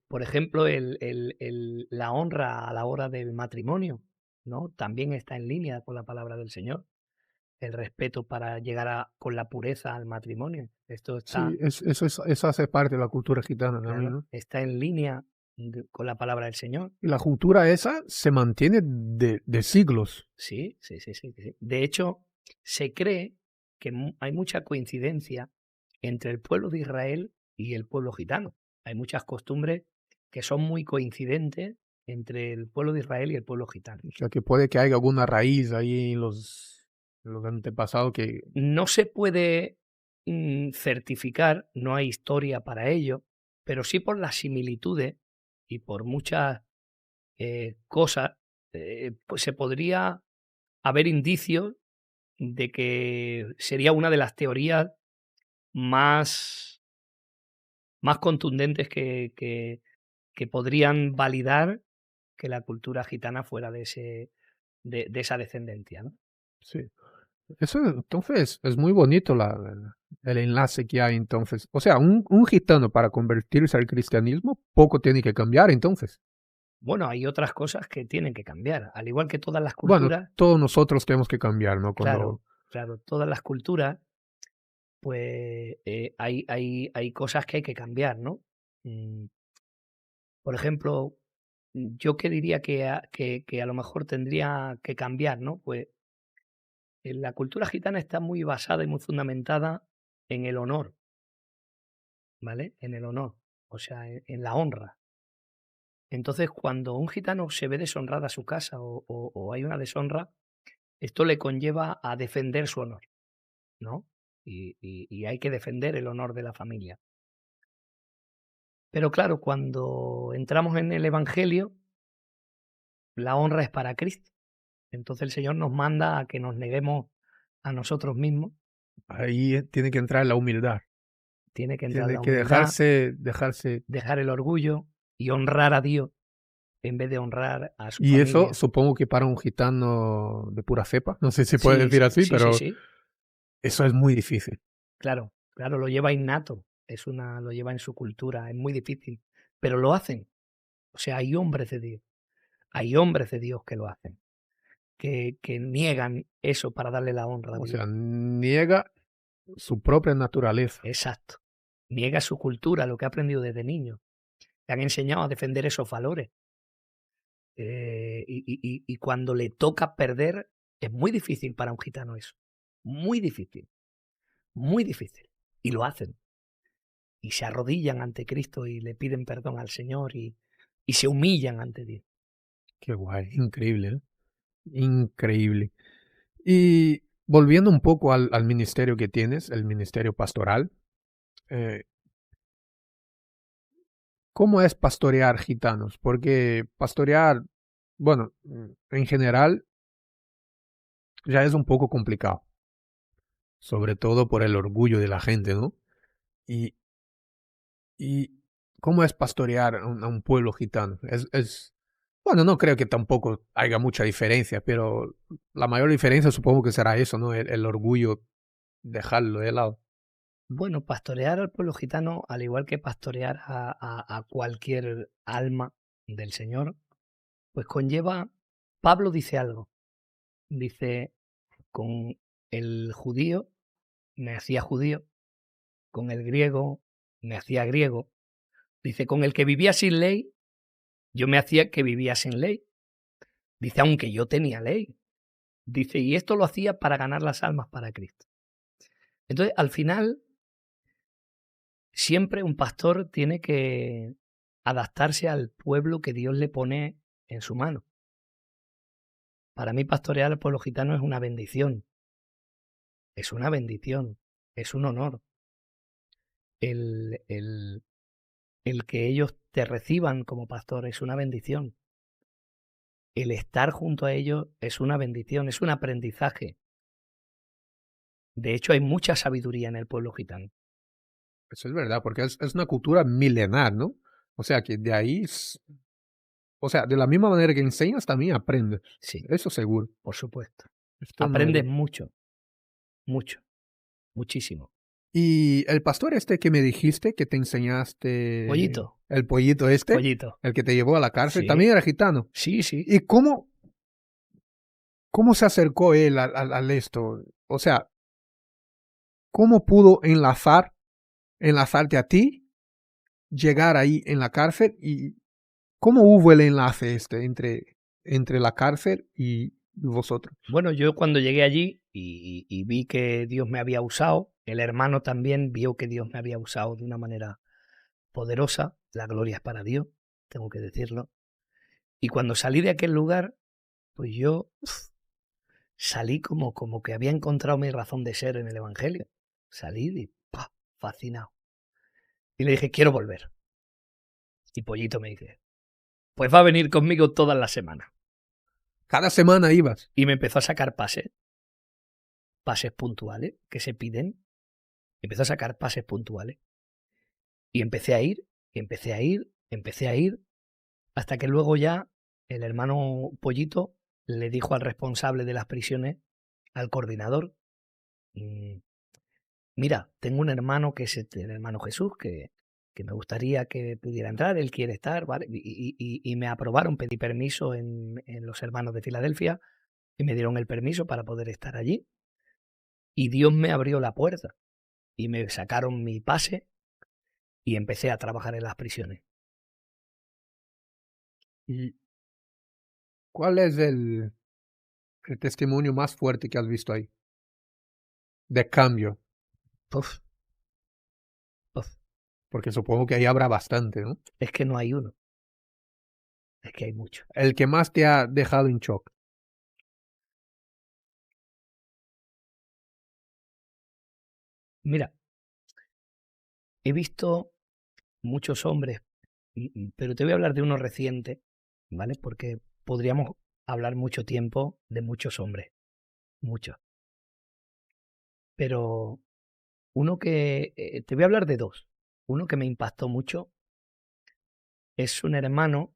Por ejemplo, la honra a la hora del matrimonio, ¿no? También está en línea con la palabra del Señor. El respeto para llegar con la pureza al matrimonio. Esto está, Sí, eso hace parte de la cultura gitana también, claro, ¿no? está en línea con la palabra del Señor. Y la cultura esa se mantiene de siglos. Sí, sí, sí, sí, sí. De hecho, se cree que hay mucha coincidencia entre el pueblo de Israel y el pueblo gitano. Hay muchas costumbres que son muy coincidentes entre el pueblo de Israel y el pueblo gitano. O sea, que puede que haya alguna raíz ahí en los antepasados que... No se puede certificar, no hay historia para ello, pero sí por las similitudes y por muchas cosas, pues se podría haber indicios de que sería una de las teorías más, más contundentes que podrían validar que la cultura gitana fuera de esa descendencia, ¿no? Sí. Eso entonces es muy bonito el enlace que hay entonces. O sea, un gitano para convertirse al cristianismo poco tiene que cambiar entonces. Bueno, hay otras cosas que tienen que cambiar, al igual que todas las Bueno, culturas, todos nosotros tenemos que cambiar, ¿no? Cuando claro, claro, todas las culturas, pues hay cosas que hay que cambiar, ¿no? Mm, Por ejemplo, yo que diría que a lo mejor tendría que cambiar, ¿no? Pues la cultura gitana está muy basada y muy fundamentada en el honor, ¿vale? En el honor, o sea, en la honra. Entonces, cuando un gitano se ve deshonrada su casa o hay una deshonra, esto le conlleva a defender su honor, ¿no? Y hay que defender el honor de la familia. Pero claro, cuando entramos en el Evangelio, la honra es para Cristo. Entonces el Señor nos manda a que nos neguemos a nosotros mismos. Ahí tiene que entrar la humildad. Tiene que entrar Tiene la que humildad, dejarse. dejar el orgullo y honrar a Dios en vez de honrar a su Y eso familia. supongo que para un gitano de pura cepa, no sé si se puede Sí, decir sí, así, sí, sí, pero sí. eso es muy difícil. Claro, claro, lo lleva innato. Lo lleva en su cultura. Es muy difícil. Pero lo hacen. O sea, hay hombres de Dios. Hay hombres de Dios que lo hacen. Que niegan eso para darle la honra a O Dios. sea, niega su propia naturaleza. Exacto. Niega su cultura, lo que ha aprendido desde niño. Le han enseñado a defender esos valores. Y cuando le toca perder, es muy difícil para un gitano eso. Muy difícil. Muy difícil. Y lo hacen. Y se arrodillan ante Cristo y le piden perdón al Señor y se humillan ante Dios. Qué guay, increíble, ¿eh? Increíble. Y volviendo un poco al ministerio que tienes, el ministerio pastoral, eh, ¿cómo es pastorear gitanos? Porque pastorear, bueno, en general ya es un poco complicado, sobre todo por el orgullo de la gente, ¿no? Y, y ¿cómo es pastorear a un pueblo gitano? Bueno, no creo que tampoco haya mucha diferencia, pero la mayor diferencia supongo que será eso, ¿no? El orgullo, dejarlo de lado. Bueno, pastorear al pueblo gitano, al igual que pastorear a cualquier alma del Señor, pues conlleva, Pablo dice algo, dice, con el judío me hacía judío, con el griego me hacía griego, dice, con el que vivía sin ley, yo me hacía que vivía sin ley, dice, aunque yo tenía ley, dice, y esto lo hacía para ganar las almas para Cristo. Entonces, al final, siempre un pastor tiene que adaptarse al pueblo que Dios le pone en su mano. Para mí pastorear al pueblo gitano es una bendición, es una bendición, es un honor. El, el, el que ellos te reciban como pastor es una bendición. El estar junto a ellos es una bendición, es un aprendizaje. De hecho, hay mucha sabiduría en el pueblo gitano. Eso es verdad, porque es una cultura milenar, ¿no? O sea, que de ahí, o sea, de la misma manera que enseñas, también aprendes. Sí, Eso seguro. por supuesto. Esto no Aprendes es... mucho, mucho, muchísimo. Y el pastor este que me dijiste que te enseñaste, Pollito, el pollito este, pollito. el que te llevó a la cárcel, Sí, también era gitano. sí, sí. ¿Y cómo se acercó él al esto? O sea, ¿cómo pudo enlazarte a ti, llegar ahí en la cárcel y cómo hubo el enlace este entre la cárcel y vosotros? Bueno, yo cuando llegué allí y vi que Dios me había usado, el hermano también vio que Dios me había usado de una manera poderosa, la gloria es para Dios, tengo que decirlo. Y cuando salí de aquel lugar, pues yo salí como que había encontrado mi razón de ser en el Evangelio. Salí y ¡pah! Fascinado. Y le dije, quiero volver. Y Pollito me dice, pues va a venir conmigo todas las semanas. Cada semana ibas. Y me empezó a sacar pases puntuales que se piden. Empezó a sacar pases puntuales. Y empecé a ir, y empecé a ir, empecé a ir, hasta que luego ya el hermano Pollito le dijo al responsable de las prisiones, al coordinador, mm, mira, tengo un hermano que es el hermano Jesús, que me gustaría que pudiera entrar, él quiere estar, ¿vale? Y me aprobaron, pedí permiso en los hermanos de Filadelfia y me dieron el permiso para poder estar allí. Y Dios me abrió la puerta y me sacaron mi pase y empecé a trabajar en las prisiones. ¿Y cuál es el testimonio más fuerte que has visto ahí? De cambio, Uf, uf, porque supongo que ahí habrá bastante, ¿no? es que no hay uno, es que hay mucho. El que más te ha dejado en shock. Mira, he visto muchos hombres, pero te voy a hablar de uno reciente, ¿vale? Porque podríamos hablar mucho tiempo de muchos hombres, muchos. Pero uno que, te voy a hablar de dos. Uno que me impactó mucho es un hermano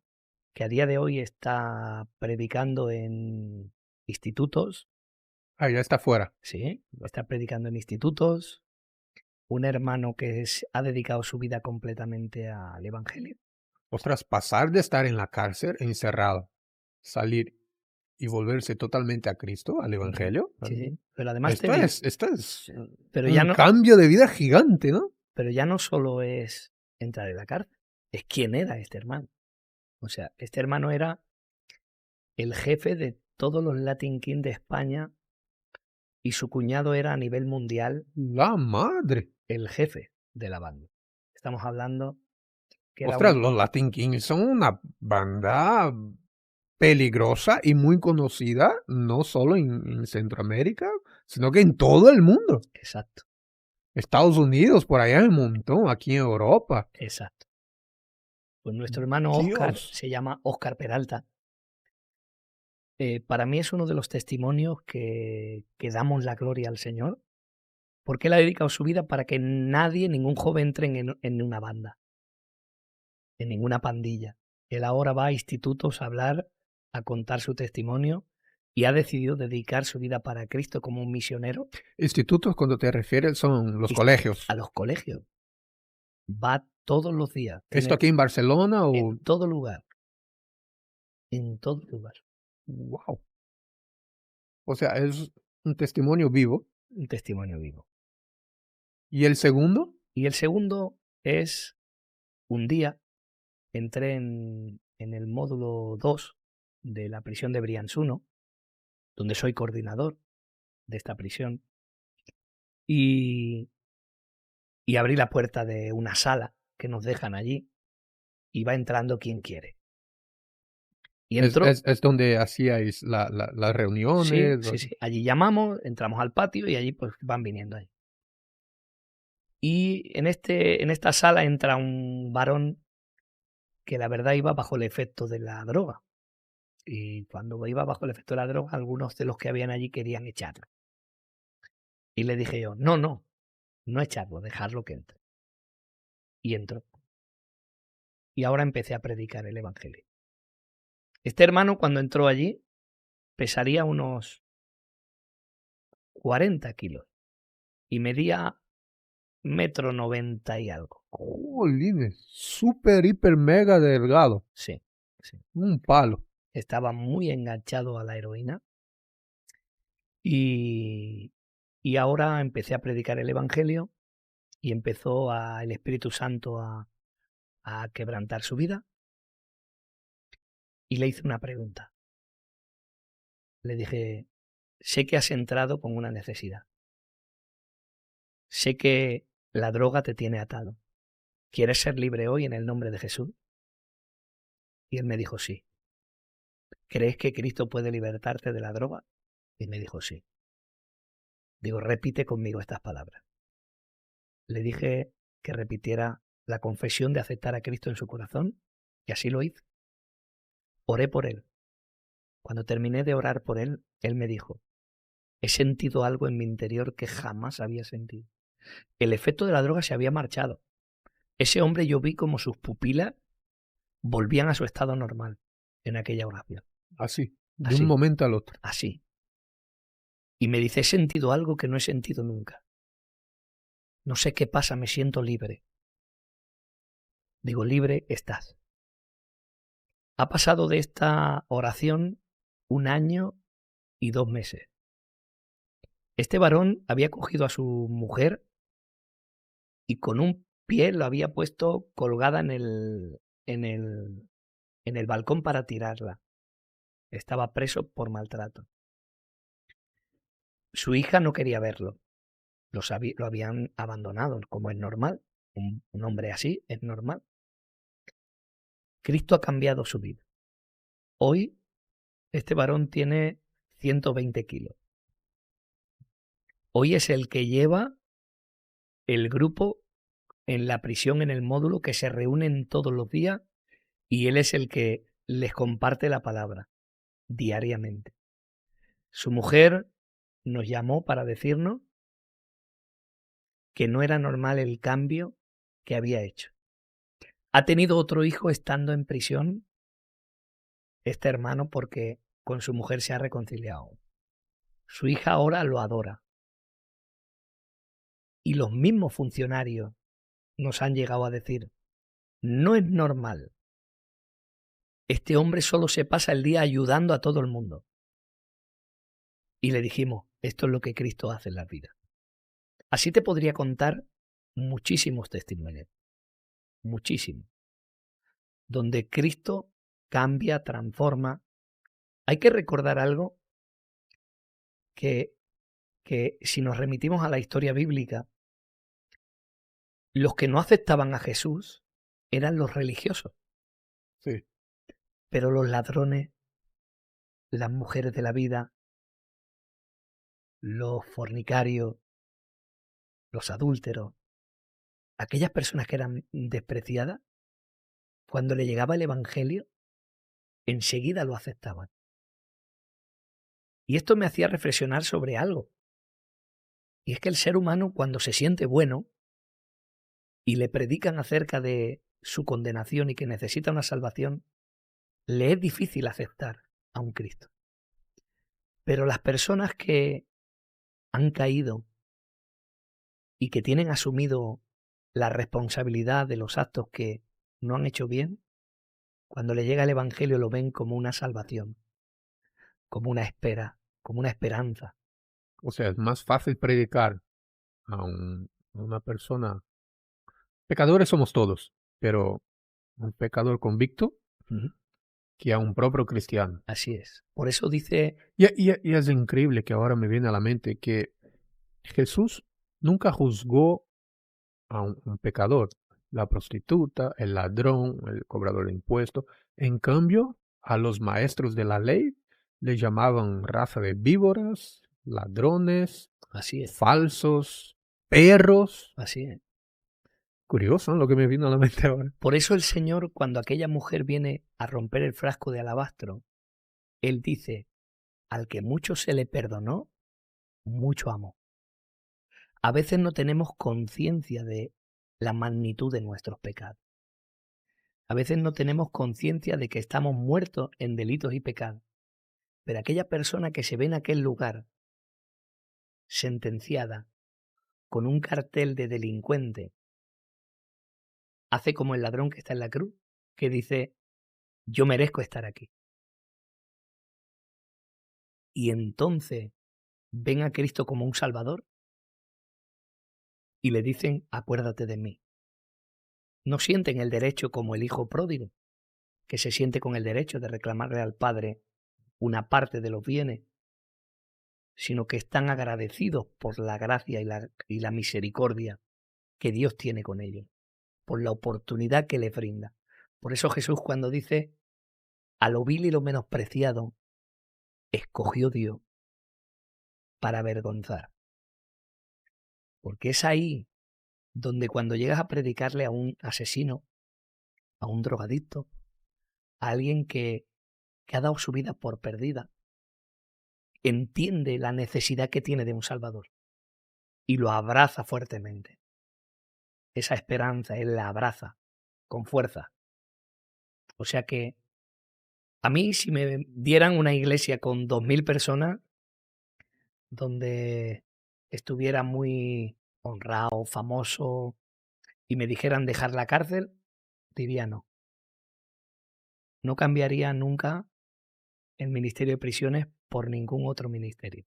que a día de hoy está predicando en institutos, Ah, ya está fuera. ¿sí? Está predicando en institutos. Un hermano que ha dedicado su vida completamente al Evangelio. Ostras, pasar de estar en la cárcel encerrado, salir y volverse totalmente a Cristo, al Evangelio. Sí, sí. Pero además te Esto es pero un cambio de vida gigante, ¿no? pero ya no solo es entrar en la cárcel, es quién era este hermano. O sea, este hermano era el jefe de todos los Latin Kings de España y su cuñado era a nivel mundial La madre. el jefe de la banda. Estamos hablando que era Ostras, los Latin Kings son una banda peligrosa y muy conocida, no solo en Centroamérica, sino que en todo el mundo. Exacto, Estados Unidos, por allá hay un montón, aquí en Europa. exacto. Pues nuestro hermano Óscar Dios. se llama Óscar Peralta. Para mí es uno de los testimonios que damos la gloria al Señor, porque Él ha dedicado su vida para que nadie, ningún joven entre en una banda, en ninguna pandilla. Él ahora va a institutos a hablar, a contar su testimonio y ha decidido dedicar su vida para Cristo como un misionero. Institutos, cuando te refieres, son los colegios. A los colegios. Va todos los días. ¿Esto aquí en Barcelona o...? En todo lugar. En todo lugar. Wow. O sea, es un testimonio vivo. Un testimonio vivo. ¿Y el segundo? Y el segundo es un día entré en el módulo 2 de la prisión de Brians 1, donde soy coordinador de esta prisión, y abrí la puerta de una sala que nos dejan allí y va entrando quien quiere. Y entró. Es donde hacíais las reuniones. Sí, sí, sí. Allí llamamos, entramos al patio y allí pues van viniendo ahí. Y en esta sala entra un varón que la verdad iba bajo el efecto de la droga. Y cuando iba bajo el efecto de la droga, algunos de los que habían allí querían echarlo. Y le dije yo, no echarlo, dejarlo que entre. Y entró. Y ahora empecé a predicar el Evangelio. Este hermano, cuando entró allí, pesaría unos 40 kilos y medía 1,90 m y algo. Jolines, súper, hiper, mega delgado. Sí, sí. Un palo. Estaba muy enganchado a la heroína. Y ahora empecé a predicar el Evangelio y empezó el Espíritu Santo a quebrantar su vida. Y le hice una pregunta. Le dije, sé que has entrado con una necesidad. Sé que la droga te tiene atado. ¿Quieres ser libre hoy en el nombre de Jesús? Y él me dijo, sí. ¿Crees que Cristo puede libertarte de la droga? Y me dijo, sí. Digo, repite conmigo estas palabras. Le dije que repitiera la confesión de aceptar a Cristo en su corazón y así lo hizo. Oré por él. Cuando terminé de orar por él, él me dijo, he sentido algo en mi interior que jamás había sentido. El efecto de la droga se había marchado. Ese hombre yo vi como sus pupilas volvían a su estado normal en aquella oración. Así, de Así, un momento al otro. así. Y me dice, he sentido algo que no he sentido nunca. No sé qué pasa, me siento libre. Digo, libre estás. Ha pasado de esta oración 1 año y 2 meses. Este varón había cogido a su mujer y con un pie lo había puesto colgada en el, en el balcón para tirarla. Estaba preso por maltrato. Su hija no quería verlo. Lo habían abandonado, como es normal. Un hombre así es normal. Cristo ha cambiado su vida. Hoy este varón tiene 120 kilos. Hoy es el que lleva el grupo en la prisión, en el módulo, que se reúnen todos los días y él es el que les comparte la palabra diariamente. Su mujer nos llamó para decirnos que no era normal el cambio que había hecho. Ha tenido otro hijo estando en prisión, este hermano, porque con su mujer se ha reconciliado. Su hija ahora lo adora. Y los mismos funcionarios nos han llegado a decir, no es normal. Este hombre solo se pasa el día ayudando a todo el mundo. Y le dijimos, esto es lo que Cristo hace en la vida. Así te podría contar muchísimos testimonios, muchísimos, donde Cristo cambia, transforma. Hay que recordar algo que si nos remitimos a la historia bíblica, los que no aceptaban a Jesús eran los religiosos, Sí. pero los ladrones, las mujeres de la vida, los fornicarios, los adúlteros, aquellas personas que eran despreciadas, cuando le llegaba el Evangelio, enseguida lo aceptaban. Y esto me hacía reflexionar sobre algo. Y es que el ser humano, cuando se siente bueno y le predican acerca de su condenación y que necesita una salvación, le es difícil aceptar a un Cristo. Pero las personas que han caído y que tienen asumido la responsabilidad de los actos que no han hecho bien, cuando le llega el Evangelio lo ven como una salvación, como una espera, como una esperanza. O sea, es más fácil predicar a una persona. Pecadores somos todos, pero un pecador convicto Ujú. que a un propio cristiano. Así es. Por eso dice, Y es increíble que ahora me viene a la mente que Jesús nunca juzgó a un pecador, la prostituta, el ladrón, el cobrador de impuestos. En cambio, a los maestros de la ley le llamaban raza de víboras, ladrones, así es, falsos, perros. así es. Curioso, ¿no? Lo que me vino a la mente ahora. Por eso el Señor, cuando aquella mujer viene a romper el frasco de alabastro, Él dice, al que mucho se le perdonó, mucho amó. A veces no tenemos conciencia de la magnitud de nuestros pecados. A veces no tenemos conciencia de que estamos muertos en delitos y pecados. Pero aquella persona que se ve en aquel lugar, sentenciada, con un cartel de delincuente, hace como el ladrón que está en la cruz, que dice, yo merezco estar aquí. Y entonces ven a Cristo como un Salvador y le dicen, acuérdate de mí. No sienten el derecho como el hijo pródigo, que se siente con el derecho de reclamarle al Padre una parte de los bienes, sino que están agradecidos por la gracia y la misericordia que Dios tiene con ellos, por la oportunidad que les brinda. Por eso Jesús, cuando dice, a lo vil y lo menospreciado, escogió Dios para avergonzar. Porque es ahí donde cuando llegas a predicarle a un asesino, a un drogadicto, a alguien que ha dado su vida por perdida, entiende la necesidad que tiene de un Salvador y lo abraza fuertemente. Esa esperanza Él la abraza con fuerza. O sea que a mí, si me dieran una iglesia con 2000 personas, donde estuviera muy honrado, famoso, y me dijeran dejar la cárcel, diría no. No cambiaría nunca el Ministerio de Prisiones por ningún otro ministerio.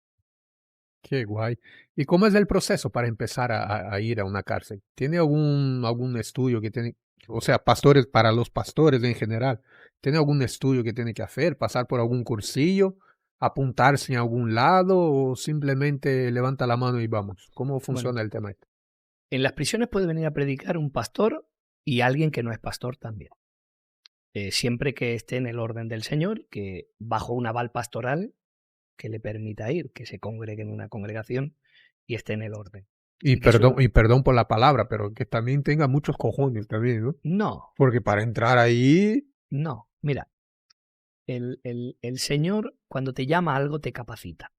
Qué guay. ¿Y cómo es el proceso para empezar a ir a una cárcel? ¿Tiene algún estudio que tiene, o sea, pastores, para los pastores en general, ¿tiene algún estudio que tiene que hacer, pasar por algún cursillo, apuntarse en algún lado o simplemente levanta la mano y vamos? ¿Cómo Bueno, funciona el tema este? en las prisiones puede venir a predicar un pastor y alguien que no es pastor también. Siempre que esté en el orden del Señor, que bajo un aval pastoral que le permita ir, que se congregue en una congregación y esté en el orden. Y que su... Y perdón por la palabra, pero que también tenga muchos cojones también, ¿no? No, Porque para entrar ahí, no. Mira, el Señor cuando te llama a algo te capacita.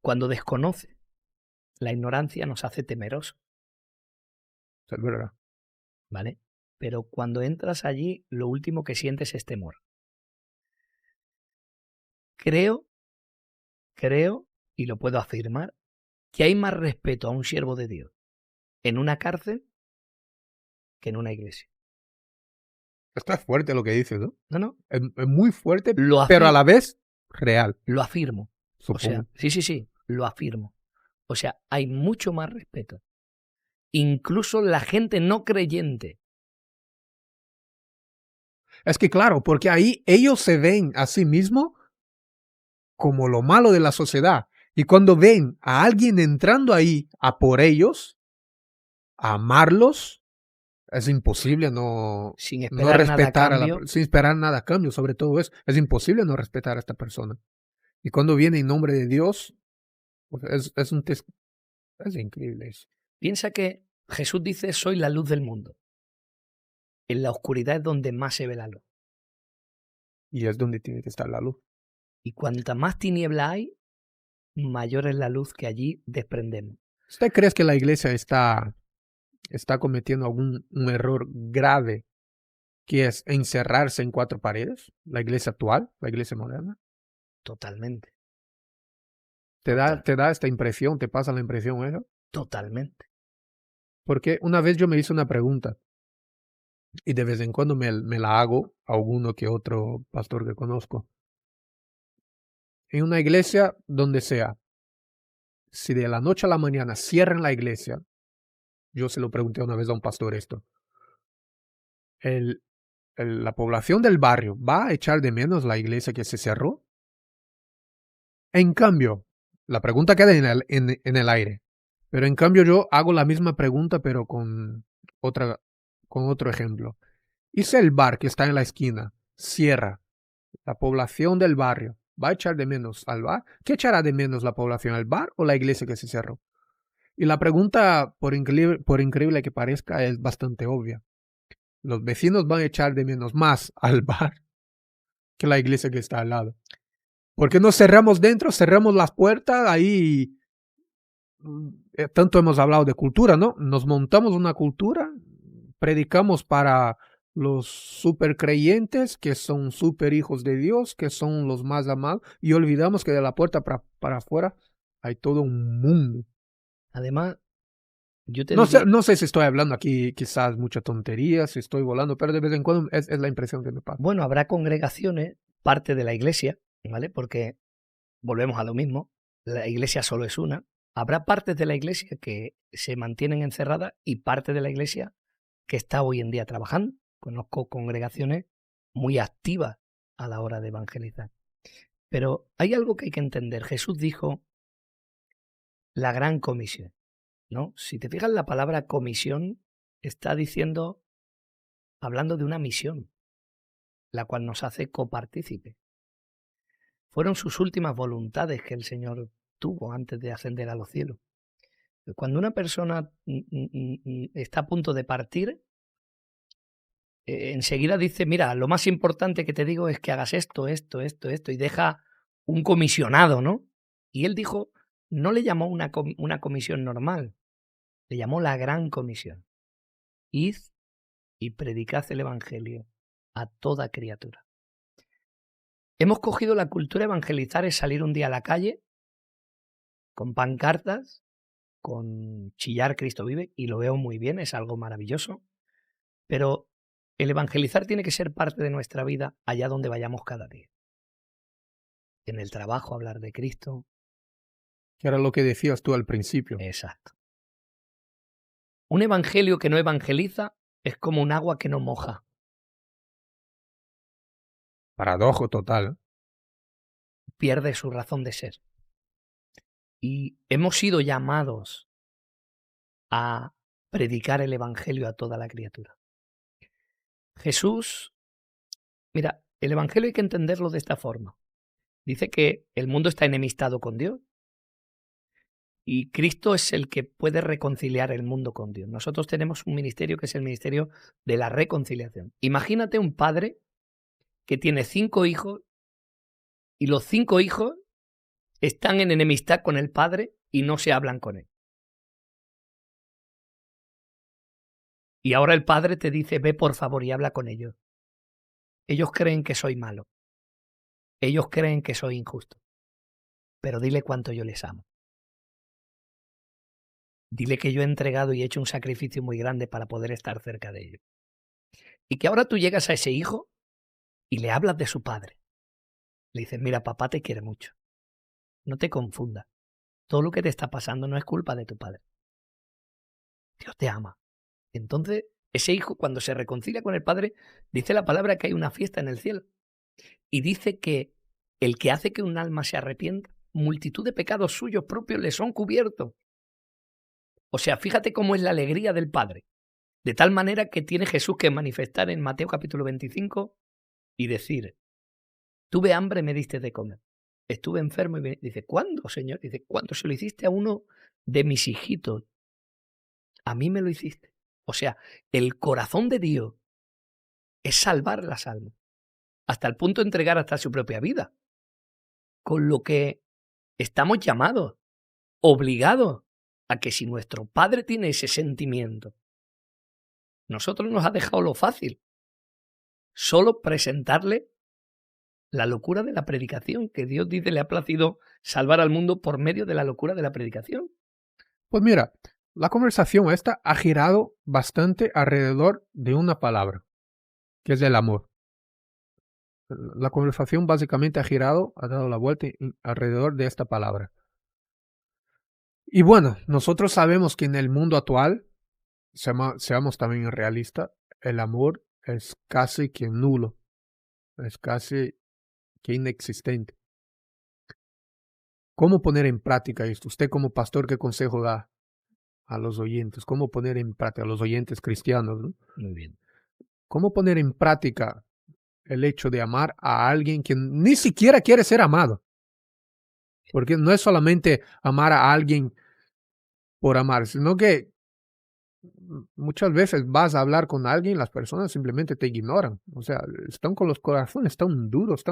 Cuando desconoce, la ignorancia nos hace temerosos, es verdad. ¿vale? Pero cuando entras allí, lo último que sientes es temor. Creo, y lo puedo afirmar, que hay más respeto a un siervo de Dios en una cárcel que en una iglesia. Está fuerte lo que dices, ¿no? No, no, Es muy fuerte, lo, pero a afir la vez real, lo afirmo. O sea, supongo. sí, lo afirmo. O sea, hay mucho más respeto. Incluso la gente no creyente. Es que claro, porque ahí ellos se ven a sí mismos como lo malo de la sociedad. Y cuando ven a alguien entrando ahí a por ellos, a amarlos, es imposible Sin no esperar nada a respetar a cambio, sin esperar nada a cambio, sobre todo eso. Es imposible no respetar a esta persona. Y cuando viene en nombre de Dios, pues es increíble eso. piensa que Jesús dice, soy la luz del mundo. En la oscuridad es donde más se ve la luz. Y es donde tiene que estar la luz. Y cuanta más tiniebla hay, mayor es la luz que allí desprendemos. ¿Usted cree que la iglesia está cometiendo un error grave, que es encerrarse en cuatro paredes? La iglesia actual, la iglesia moderna. Totalmente, ¿Te total, da esta impresión, te pasa la impresión eso? totalmente. Porque una vez yo me hice una pregunta y de vez en cuando me la hago a alguno que otro pastor que conozco. En una iglesia donde sea, si de la noche a la mañana cierran la iglesia, yo se lo pregunté una vez a un pastor esto, el, la población del barrio va a echar de menos la iglesia que se cerró. En cambio, la pregunta queda en el aire, pero en cambio yo hago la misma pregunta pero otra, con otro ejemplo. Y si el bar que está en la esquina cierra, la población del barrio va a echar de menos al bar. ¿Qué echará de menos la población, al bar o la iglesia que se cerró? Y la pregunta, por increíble que parezca, es bastante obvia. Los vecinos van a echar de menos más al bar que la iglesia que está al lado. ¿Por qué no cerramos dentro, cerramos las puertas ahí? Tanto hemos hablado de cultura, ¿no? Nos montamos una cultura, predicamos para los super creyentes, que son super hijos de Dios, que son los más amados, y olvidamos que de la puerta para afuera hay todo un mundo. Además, yo te diría, No sé si estoy hablando aquí quizás mucha tontería, si estoy volando, pero de vez en cuando es la impresión que me pasa. bueno, habrá congregaciones, parte de la iglesia, ¿vale? Porque volvemos a lo mismo, la iglesia solo es una. Habrá partes de la iglesia que se mantienen encerradas y parte de la iglesia que está hoy en día trabajando. Conozco congregaciones muy activas a la hora de evangelizar. Pero hay algo que hay que entender. Jesús dijo la gran comisión, ¿no? Si te fijas, la palabra comisión está diciendo, hablando de una misión, la cual nos hace copartícipe. Fueron sus últimas voluntades que el Señor tuvo antes de ascender a los cielos. Cuando una persona está a punto de partir, enseguida dice, mira, lo más importante que te digo es que hagas esto, y deja un comisionado, ¿no? Y él dijo, no le llamó una comisión normal, le llamó la gran comisión. Id y predicad el Evangelio a toda criatura. Hemos cogido la cultura evangelizar es salir un día a la calle con pancartas, con chillar Cristo vive, y lo veo muy bien, es algo maravilloso, pero el evangelizar tiene que ser parte de nuestra vida allá donde vayamos cada día. en el trabajo hablar de Cristo. Que era lo que decías tú al principio. Exacto. Un evangelio que no evangeliza es como un agua que no moja. Paradojo total. Pierde su razón de ser. Y hemos sido llamados a predicar el evangelio a toda la criatura. Jesús, mira, el evangelio hay que entenderlo de esta forma. Dice que el mundo está enemistado con Dios y Cristo es el que puede reconciliar el mundo con Dios. Nosotros tenemos un ministerio que es el ministerio de la reconciliación. Imagínate un padre que tiene 5 hijos y los 5 hijos están en enemistad con el padre y no se hablan con él. Y ahora el padre te dice, ve por favor y habla con ellos. Ellos creen que soy malo. Ellos creen que soy injusto. Pero dile cuánto yo les amo. Dile que yo he entregado y he hecho un sacrificio muy grande para poder estar cerca de ellos. Y que ahora tú llegas a ese hijo y le hablas de su padre. Le dices, mira, papá te quiere mucho. No te confundas. Todo lo que te está pasando no es culpa de tu padre. Dios te ama. Entonces, ese hijo, cuando se reconcilia con el padre, dice la palabra que hay una fiesta en el cielo. Y dice que el que hace que un alma se arrepienta, multitud de pecados suyos propios le son cubiertos. O sea, fíjate cómo es la alegría del Padre. De tal manera que tiene Jesús que manifestar en Mateo capítulo 25 y decir, tuve hambre y me diste de comer. Estuve enfermo y me dice, ¿cuándo, Señor? Dice, ¿cuándo se lo hiciste a uno de mis hijitos? A mí me lo hiciste. O sea, el corazón de Dios es salvar las almas, hasta el punto de entregar hasta su propia vida. Con lo que estamos llamados, obligados, a que si nuestro Padre tiene ese sentimiento, nosotros nos ha dejado lo fácil. Solo presentarle la locura de la predicación, que Dios dice le ha placido salvar al mundo por medio de la locura de la predicación. Pues mira, la conversación esta ha girado bastante alrededor de una palabra, que es el amor. La conversación básicamente ha dado la vuelta alrededor de esta palabra. Y bueno, nosotros sabemos que en el mundo actual, seamos también realistas, el amor es casi que nulo, es casi que inexistente. ¿Cómo poner en práctica esto? Usted como pastor, ¿qué consejo da a los oyentes? ¿Cómo poner en práctica a los oyentes cristianos, ¿no? Muy bien. ¿Cómo poner en práctica el hecho de amar a alguien que ni siquiera quiere ser amado? Porque no es solamente amar a alguien por amar, sino que muchas veces vas a hablar con alguien, las personas simplemente te ignoran. O sea, están con los corazones tan duros,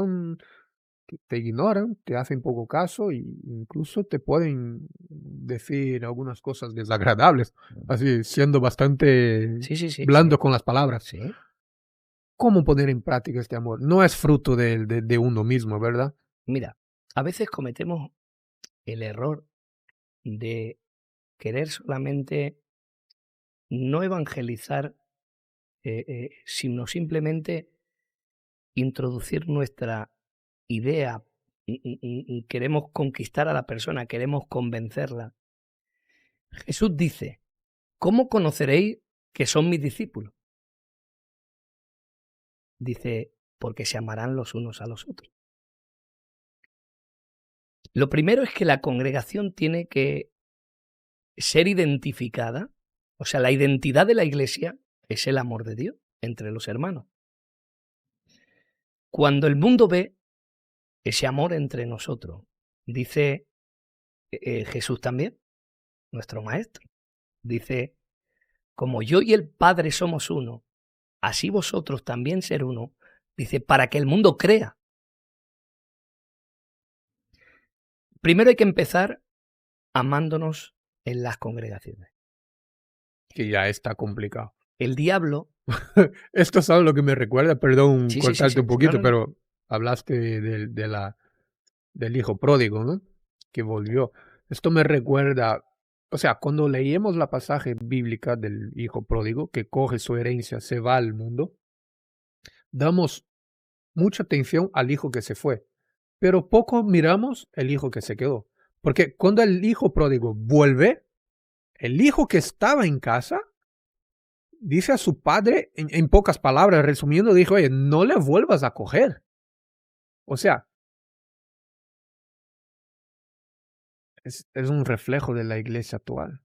que te ignoran, te hacen poco caso e incluso te pueden decir algunas cosas desagradables, así siendo bastante Sí. blando con las palabras. Sí. ¿Cómo poner en práctica este amor? No es fruto de uno mismo, ¿verdad? Mira, a veces cometemos el error de querer solamente no evangelizar, sino simplemente introducir nuestra idea y queremos conquistar a la persona, queremos convencerla. Jesús dice, ¿cómo conoceréis que son mis discípulos? Dice, porque se amarán los unos a los otros. Lo primero es que la congregación tiene que ser identificada, o sea, la identidad de la iglesia es el amor de Dios entre los hermanos. Cuando el mundo ve ese amor entre nosotros, dice Jesús también, nuestro maestro, dice, como yo y el Padre somos uno, así vosotros también ser uno, dice, para que el mundo crea. Primero hay que empezar amándonos en las congregaciones. Que ya está complicado. El diablo... Esto es algo lo que me recuerda, perdón Sí. cortarte un poquito, No. pero hablaste del hijo pródigo, ¿no? Que volvió. Esto me recuerda, o sea, cuando leíamos la pasaje bíblica del hijo pródigo que coge su herencia, se va al mundo, damos mucha atención al hijo que se fue, pero poco miramos el hijo que se quedó. Porque cuando el hijo pródigo vuelve, el hijo que estaba en casa dice a su padre, en pocas palabras, resumiendo, dijo, oye, no le vuelvas a coger. O sea, es un reflejo de la iglesia actual,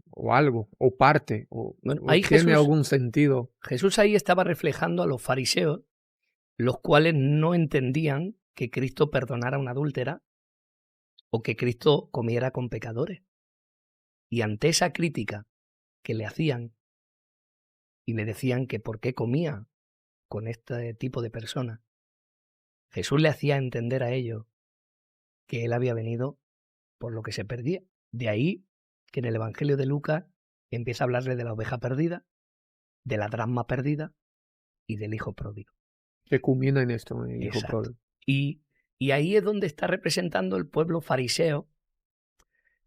o algo, o parte, Bueno, o ahí tiene algún sentido. Jesús ahí estaba reflejando a los fariseos, los cuales no entendían que Cristo perdonara a una adúltera o que Cristo comiera con pecadores. Y ante esa crítica que le hacían y le decían que por qué comía con este tipo de personas, Jesús le hacía entender a ellos que él había venido por lo que se perdía. De ahí que en el Evangelio de Lucas empieza a hablarle de la oveja perdida, de la dracma perdida y del hijo pródigo. Que culmina en esto, en el hijo Exacto. pródigo. Y ahí es donde está representando el pueblo fariseo,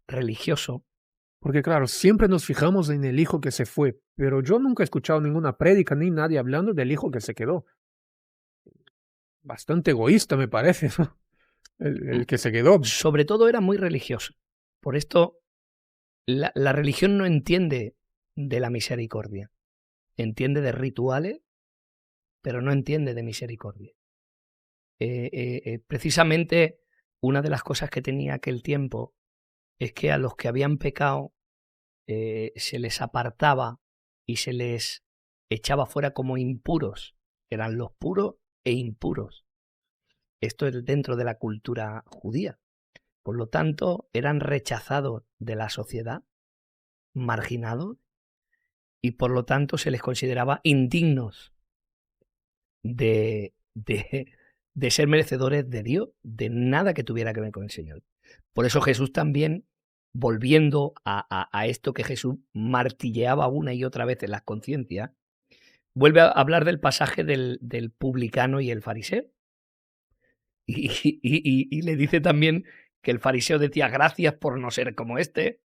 religioso. Porque claro, siempre nos fijamos en el hijo que se fue, pero yo nunca he escuchado ninguna prédica ni nadie hablando del hijo que se quedó. Bastante egoísta me parece, ¿no? El que se quedó. Sobre todo era muy religioso. Por esto, la religión no entiende de la misericordia. Entiende de rituales, pero no entiende de misericordia. Precisamente una de las cosas que tenía aquel tiempo es que a los que habían pecado se les apartaba y se les echaba fuera como impuros. Eran los puros e impuros. Esto es dentro de la cultura judía. Por lo tanto, eran rechazados de la sociedad, marginados, y por lo tanto se les consideraba indignos de ser merecedores de Dios, de nada que tuviera que ver con el Señor. Por eso Jesús también, volviendo a esto que Jesús martilleaba una y otra vez en las conciencias, vuelve a hablar del pasaje del publicano y el fariseo. Y le dice también que el fariseo decía, gracias por no ser como este,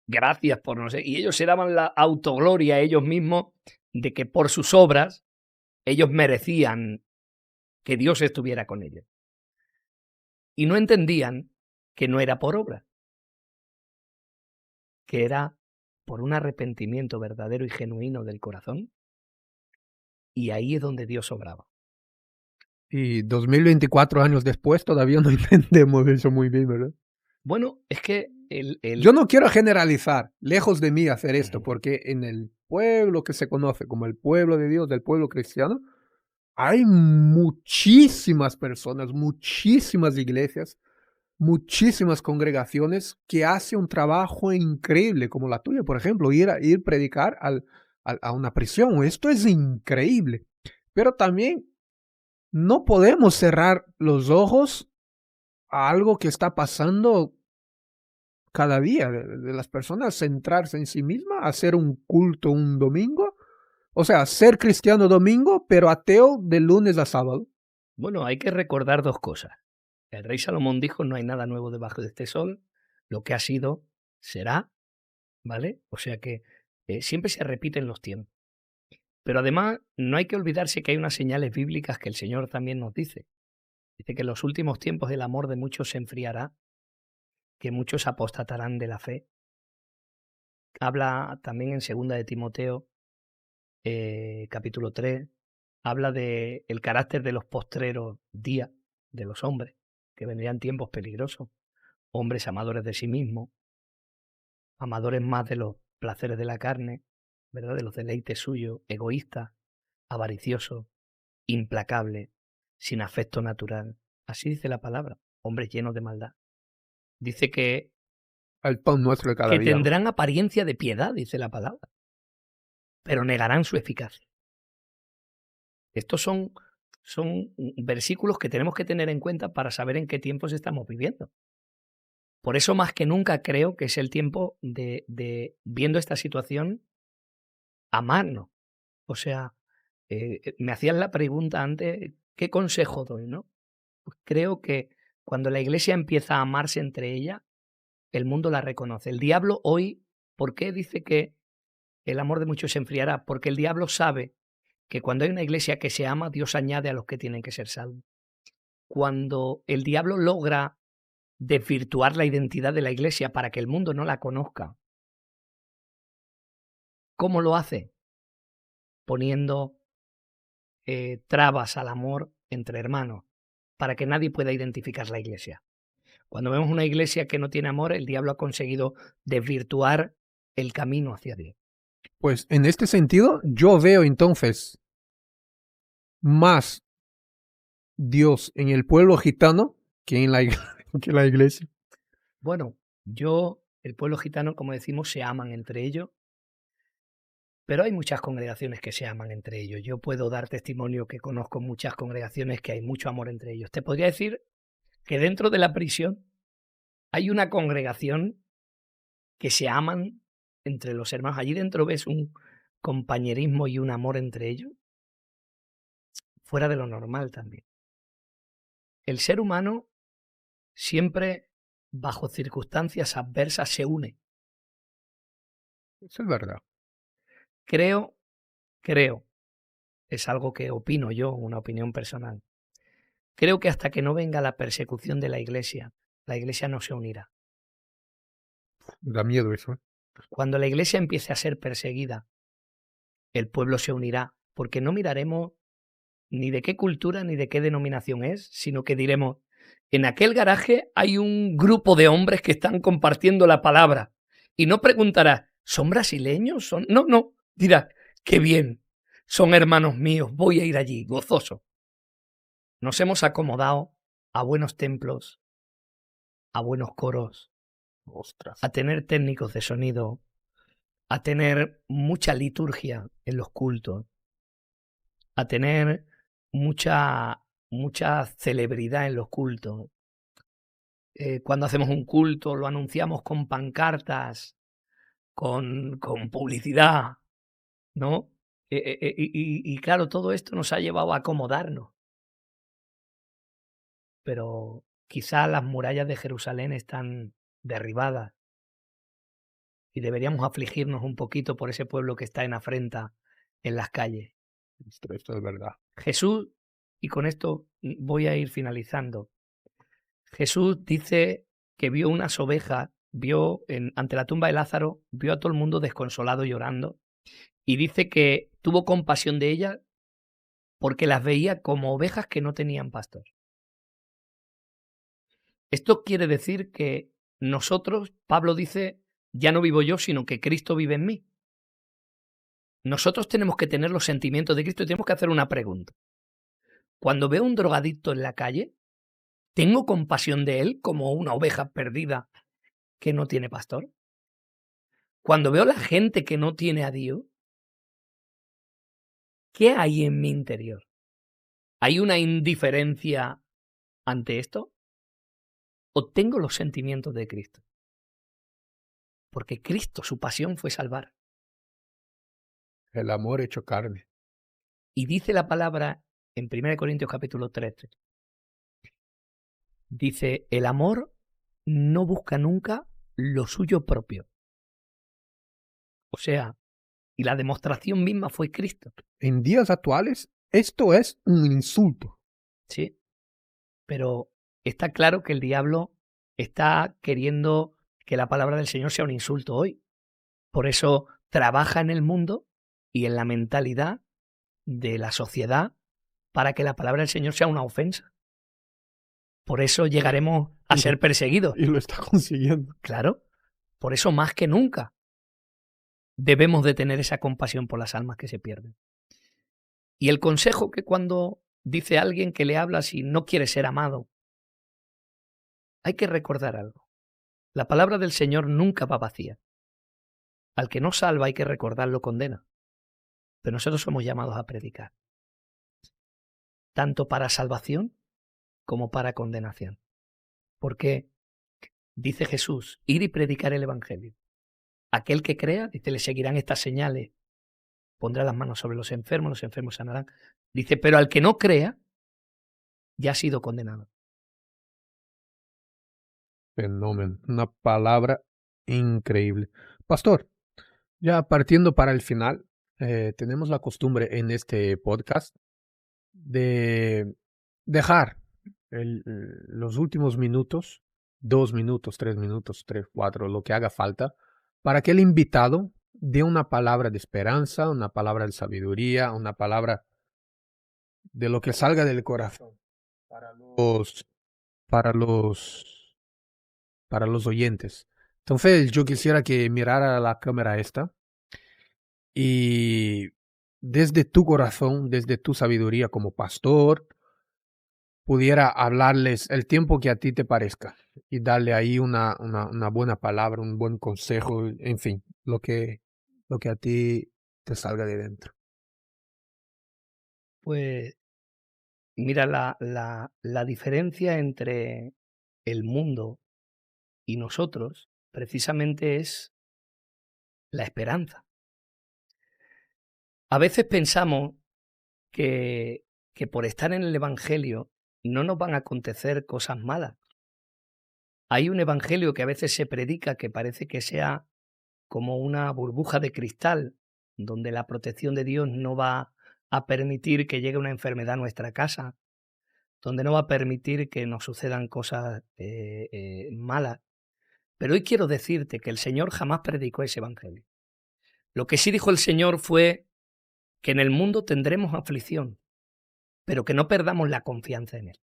gracias por no ser... Y ellos se daban la autogloria a ellos mismos de que por sus obras ellos merecían que Dios estuviera con ellos. Y no entendían que no era por obra, que era por un arrepentimiento verdadero y genuino del corazón. Y ahí es donde Dios obraba. Y 2024 años después todavía no entendemos eso muy bien, ¿verdad? Bueno, es que Yo no quiero generalizar, lejos de mí hacer esto, porque en el pueblo que se conoce como el pueblo de Dios, del pueblo cristiano, hay muchísimas personas, muchísimas iglesias, muchísimas congregaciones que hacen un trabajo increíble, como la tuya, por ejemplo, ir a predicar a una prisión. Esto es increíble. Pero también no podemos cerrar los ojos a algo que está pasando cada día, de las personas centrarse en sí misma, hacer un culto un domingo, o sea, ser cristiano domingo, pero ateo de lunes a sábado. Bueno, hay que recordar dos cosas. El rey Salomón dijo, no hay nada nuevo debajo de este sol, lo que ha sido, será, ¿vale? O sea que siempre se repiten los tiempos. Pero además, no hay que olvidarse que hay unas señales bíblicas que el Señor también nos dice. Dice que en los últimos tiempos el amor de muchos se enfriará, que muchos apostatarán de la fe. Habla también en 2 de Timoteo, capítulo 3, habla de el carácter de los postreros días de los hombres, que vendrían tiempos peligrosos, hombres amadores de sí mismos, amadores más de los placeres de la carne, ¿verdad? De los deleites suyos, egoístas, avariciosos, implacables, sin afecto natural. Así dice la palabra, hombres llenos de maldad. Dice que El pan nuestro de cada día. tendrán apariencia de piedad, dice la palabra, pero negarán su eficacia. Estos son versículos que tenemos que tener en cuenta para saber en qué tiempos estamos viviendo. Por eso más que nunca creo que es el tiempo de viendo esta situación, amarnos. O sea, me hacían la pregunta antes, ¿qué consejo doy? ¿No? Pues creo que cuando la iglesia empieza a amarse entre ella, el mundo la reconoce. El diablo hoy, ¿por qué dice que el amor de muchos se enfriará? Porque el diablo sabe que cuando hay una iglesia que se ama, Dios añade a los que tienen que ser salvos. cuando el diablo logra desvirtuar la identidad de la Iglesia para que el mundo no la conozca, ¿cómo lo hace? Poniendo trabas al amor entre hermanos, para que nadie pueda identificar la Iglesia. Cuando vemos una Iglesia que no tiene amor, el diablo ha conseguido desvirtuar el camino hacia Dios. Pues en este sentido, yo veo entonces más Dios en el pueblo gitano que en que la iglesia. Bueno, el pueblo gitano, como decimos, se aman entre ellos, pero hay muchas congregaciones que se aman entre ellos. Yo puedo dar testimonio que conozco muchas congregaciones que hay mucho amor entre ellos. Te podría decir que dentro de la prisión hay una congregación que se aman entre los hermanos. Allí dentro ves un compañerismo y un amor entre ellos, fuera de lo normal también. El ser humano siempre, bajo circunstancias adversas, se une. Eso es verdad. Creo, es algo que opino yo, una opinión personal. Creo que hasta que no venga la persecución de la Iglesia no se unirá. Da miedo eso. Cuando la Iglesia empiece a ser perseguida, el pueblo se unirá, porque no miraremos ni de qué cultura ni de qué denominación es, sino que diremos, en aquel garaje hay un grupo de hombres que están compartiendo la palabra. Y no preguntará, ¿son brasileños? No, dirá, qué bien, son hermanos míos, voy a ir allí, gozoso. Nos hemos acomodado a buenos templos, a buenos coros, Ostras. a tener técnicos de sonido, a tener mucha liturgia en los cultos, a tener mucha celebridad en los cultos. Cuando hacemos un culto lo anunciamos con pancartas, con publicidad, ¿no? Y claro, todo esto nos ha llevado a acomodarnos. Pero quizá las murallas de Jerusalén están derribadas y deberíamos afligirnos un poquito por ese pueblo que está en afrenta en las calles. Esto es verdad. Jesús, y con esto voy a ir finalizando, Jesús dice que vio unas ovejas, ante la tumba de Lázaro, vio a todo el mundo desconsolado llorando, y dice que tuvo compasión de ellas porque las veía como ovejas que no tenían pastor. Esto quiere decir que nosotros, Pablo dice, ya no vivo yo, sino que Cristo vive en mí. Nosotros tenemos que tener los sentimientos de Cristo y tenemos que hacer una pregunta. Cuando veo a un drogadicto en la calle, ¿tengo compasión de él como una oveja perdida que no tiene pastor? Cuando veo a la gente que no tiene a Dios, ¿qué hay en mi interior? ¿Hay una indiferencia ante esto? ¿O tengo los sentimientos de Cristo? Porque Cristo, su pasión fue salvar. El amor hecho carne. Y dice la palabra en 1 Corintios capítulo 13, dice, el amor no busca nunca lo suyo propio. O sea, y la demostración misma fue Cristo. En días actuales, esto es un insulto. Sí, pero está claro que el diablo está queriendo que la palabra del Señor sea un insulto hoy. Por eso trabaja en el mundo y en la mentalidad de la sociedad para que la palabra del Señor sea una ofensa. Por eso llegaremos a ser perseguidos. Y lo está consiguiendo. Claro, por eso más que nunca debemos de tener esa compasión por las almas que se pierden. Y el consejo que cuando dice alguien que le habla si no quiere ser amado, hay que recordar algo. La palabra del Señor nunca va vacía. Al que no salva hay que recordarlo condena. Pero nosotros somos llamados a predicar. Tanto para salvación como para condenación. Porque dice Jesús, ir y predicar el Evangelio. Aquel que crea, dice, le seguirán estas señales. Pondrá las manos sobre los enfermos sanarán. Dice, pero al que no crea, ya ha sido condenado. Fenómeno. Una palabra increíble. Pastor, ya partiendo para el final, tenemos la costumbre en este podcast de dejar los últimos minutos, 2 minutos, 3 minutos, 3, 4, lo que haga falta, para que el invitado dé una palabra de esperanza, una palabra de sabiduría, una palabra de lo que salga del corazón para los, para los, para los oyentes. Entonces, yo quisiera que mirara la cámara esta y desde tu corazón, desde tu sabiduría como pastor, pudiera hablarles el tiempo que a ti te parezca y darle ahí una buena palabra, un buen consejo, en fin, lo que a ti te salga de dentro. Pues mira, la diferencia entre el mundo y nosotros precisamente es la esperanza. A veces pensamos que por estar en el Evangelio no nos van a acontecer cosas malas. Hay un Evangelio que a veces se predica que parece que sea como una burbuja de cristal, donde la protección de Dios no va a permitir que llegue una enfermedad a nuestra casa, donde no va a permitir que nos sucedan cosas malas. Pero hoy quiero decirte que el Señor jamás predicó ese Evangelio. Lo que sí dijo el Señor fue que en el mundo tendremos aflicción, pero que no perdamos la confianza en Él.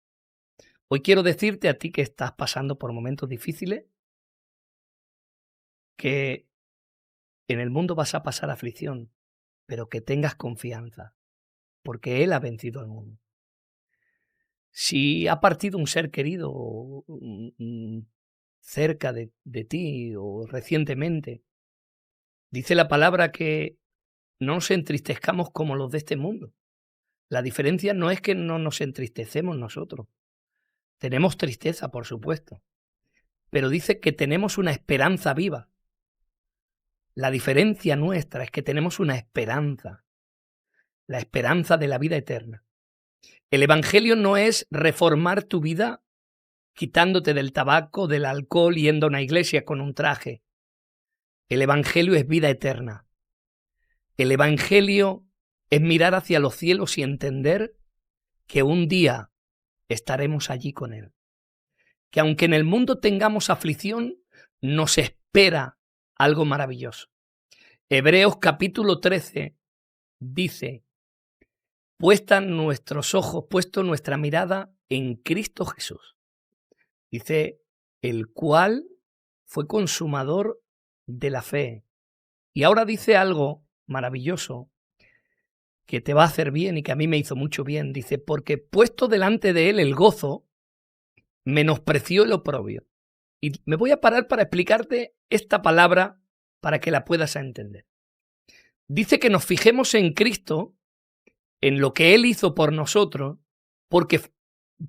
Hoy quiero decirte a ti que estás pasando por momentos difíciles, que en el mundo vas a pasar aflicción, pero que tengas confianza, porque Él ha vencido al mundo. Si ha partido un ser querido cerca de ti o recientemente, dice la palabra que no nos entristezcamos como los de este mundo. La diferencia no es que no nos entristecemos nosotros. Tenemos tristeza, por supuesto, pero dice que tenemos una esperanza viva. La diferencia nuestra es que tenemos una esperanza, la esperanza de la vida eterna. El Evangelio no es reformar tu vida quitándote del tabaco, del alcohol, yendo a una iglesia con un traje. El Evangelio es vida eterna. El Evangelio es mirar hacia los cielos y entender que un día estaremos allí con Él. Que aunque en el mundo tengamos aflicción, nos espera algo maravilloso. Hebreos capítulo 13 dice: puesta nuestros ojos, puesto nuestra mirada en Cristo Jesús. Dice, el cual fue consumador de la fe. Y ahora dice algo maravilloso que te va a hacer bien y que a mí me hizo mucho bien. Dice, porque puesto delante de él el gozo, menospreció el oprobio. Y me voy a parar para explicarte esta palabra para que la puedas entender. Dice que nos fijemos en Cristo, en lo que Él hizo por nosotros, porque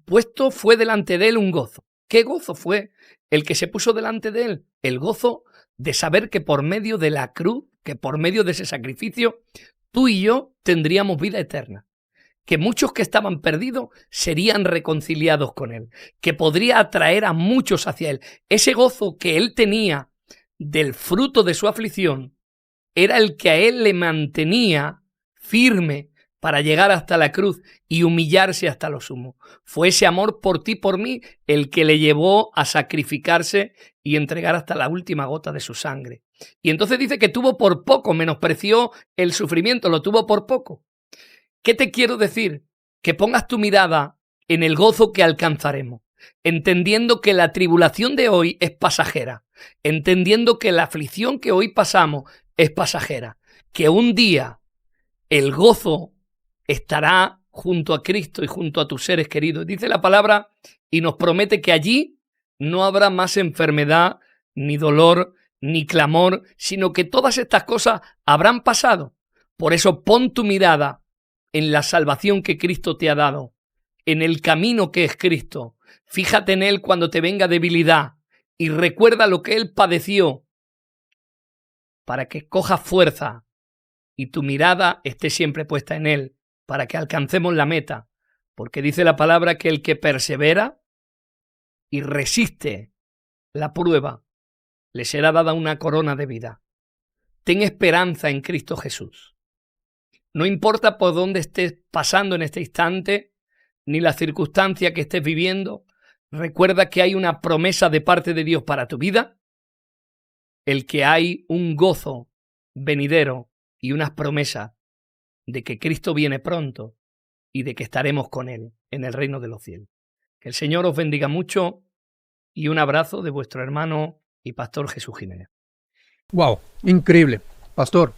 puesto fue delante de Él un gozo. ¿Qué gozo fue el que se puso delante de Él? El gozo de saber que por medio de la cruz, que por medio de ese sacrificio, tú y yo tendríamos vida eterna. Que muchos que estaban perdidos serían reconciliados con Él. Que podría atraer a muchos hacia Él. Ese gozo que Él tenía del fruto de su aflicción era el que a Él le mantenía firme para llegar hasta la cruz y humillarse hasta lo sumo. Fue ese amor por ti, por mí, el que le llevó a sacrificarse y entregar hasta la última gota de su sangre. Y entonces dice que tuvo por poco, menospreció el sufrimiento, lo tuvo por poco. ¿Qué te quiero decir? Que pongas tu mirada en el gozo que alcanzaremos, entendiendo que la tribulación de hoy es pasajera, entendiendo que la aflicción que hoy pasamos es pasajera, que un día el gozo estará junto a Cristo y junto a tus seres queridos. Dice la palabra y nos promete que allí no habrá más enfermedad, ni dolor, ni clamor, sino que todas estas cosas habrán pasado. Por eso pon tu mirada en la salvación que Cristo te ha dado, en el camino que es Cristo. Fíjate en Él cuando te venga debilidad y recuerda lo que Él padeció para que cojas fuerza y tu mirada esté siempre puesta en Él, para que alcancemos la meta, porque dice la palabra que el que persevera y resiste la prueba, le será dada una corona de vida. Ten esperanza en Cristo Jesús. No importa por dónde estés pasando en este instante, ni la circunstancia que estés viviendo. Recuerda que hay una promesa de parte de Dios para tu vida, el que hay un gozo venidero y unas promesas de que Cristo viene pronto y de que estaremos con Él en el reino de los cielos. Que el Señor os bendiga mucho y un abrazo de vuestro hermano y pastor Jesús Jiménez. Wow, increíble. Pastor,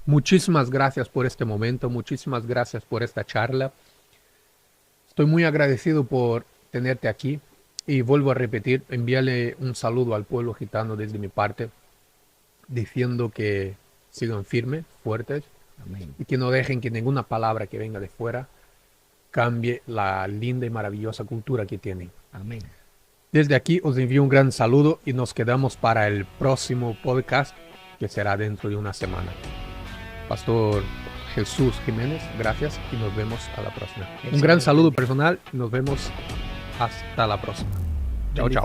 muchísimas gracias por este momento, muchísimas gracias por esta charla. Estoy muy agradecido por tenerte aquí y vuelvo a repetir, envíale un saludo al pueblo gitano desde mi parte, diciendo que sigan firmes, fuertes. Amén. Y que no dejen que ninguna palabra que venga de fuera cambie la linda y maravillosa cultura que tienen. Amén. Desde aquí os envío un gran saludo y nos quedamos para el próximo podcast que será dentro de una semana. Pastor Jesús Jiménez, gracias y nos vemos a la próxima. Un gran saludo personal y nos vemos hasta la próxima. Chao, chao.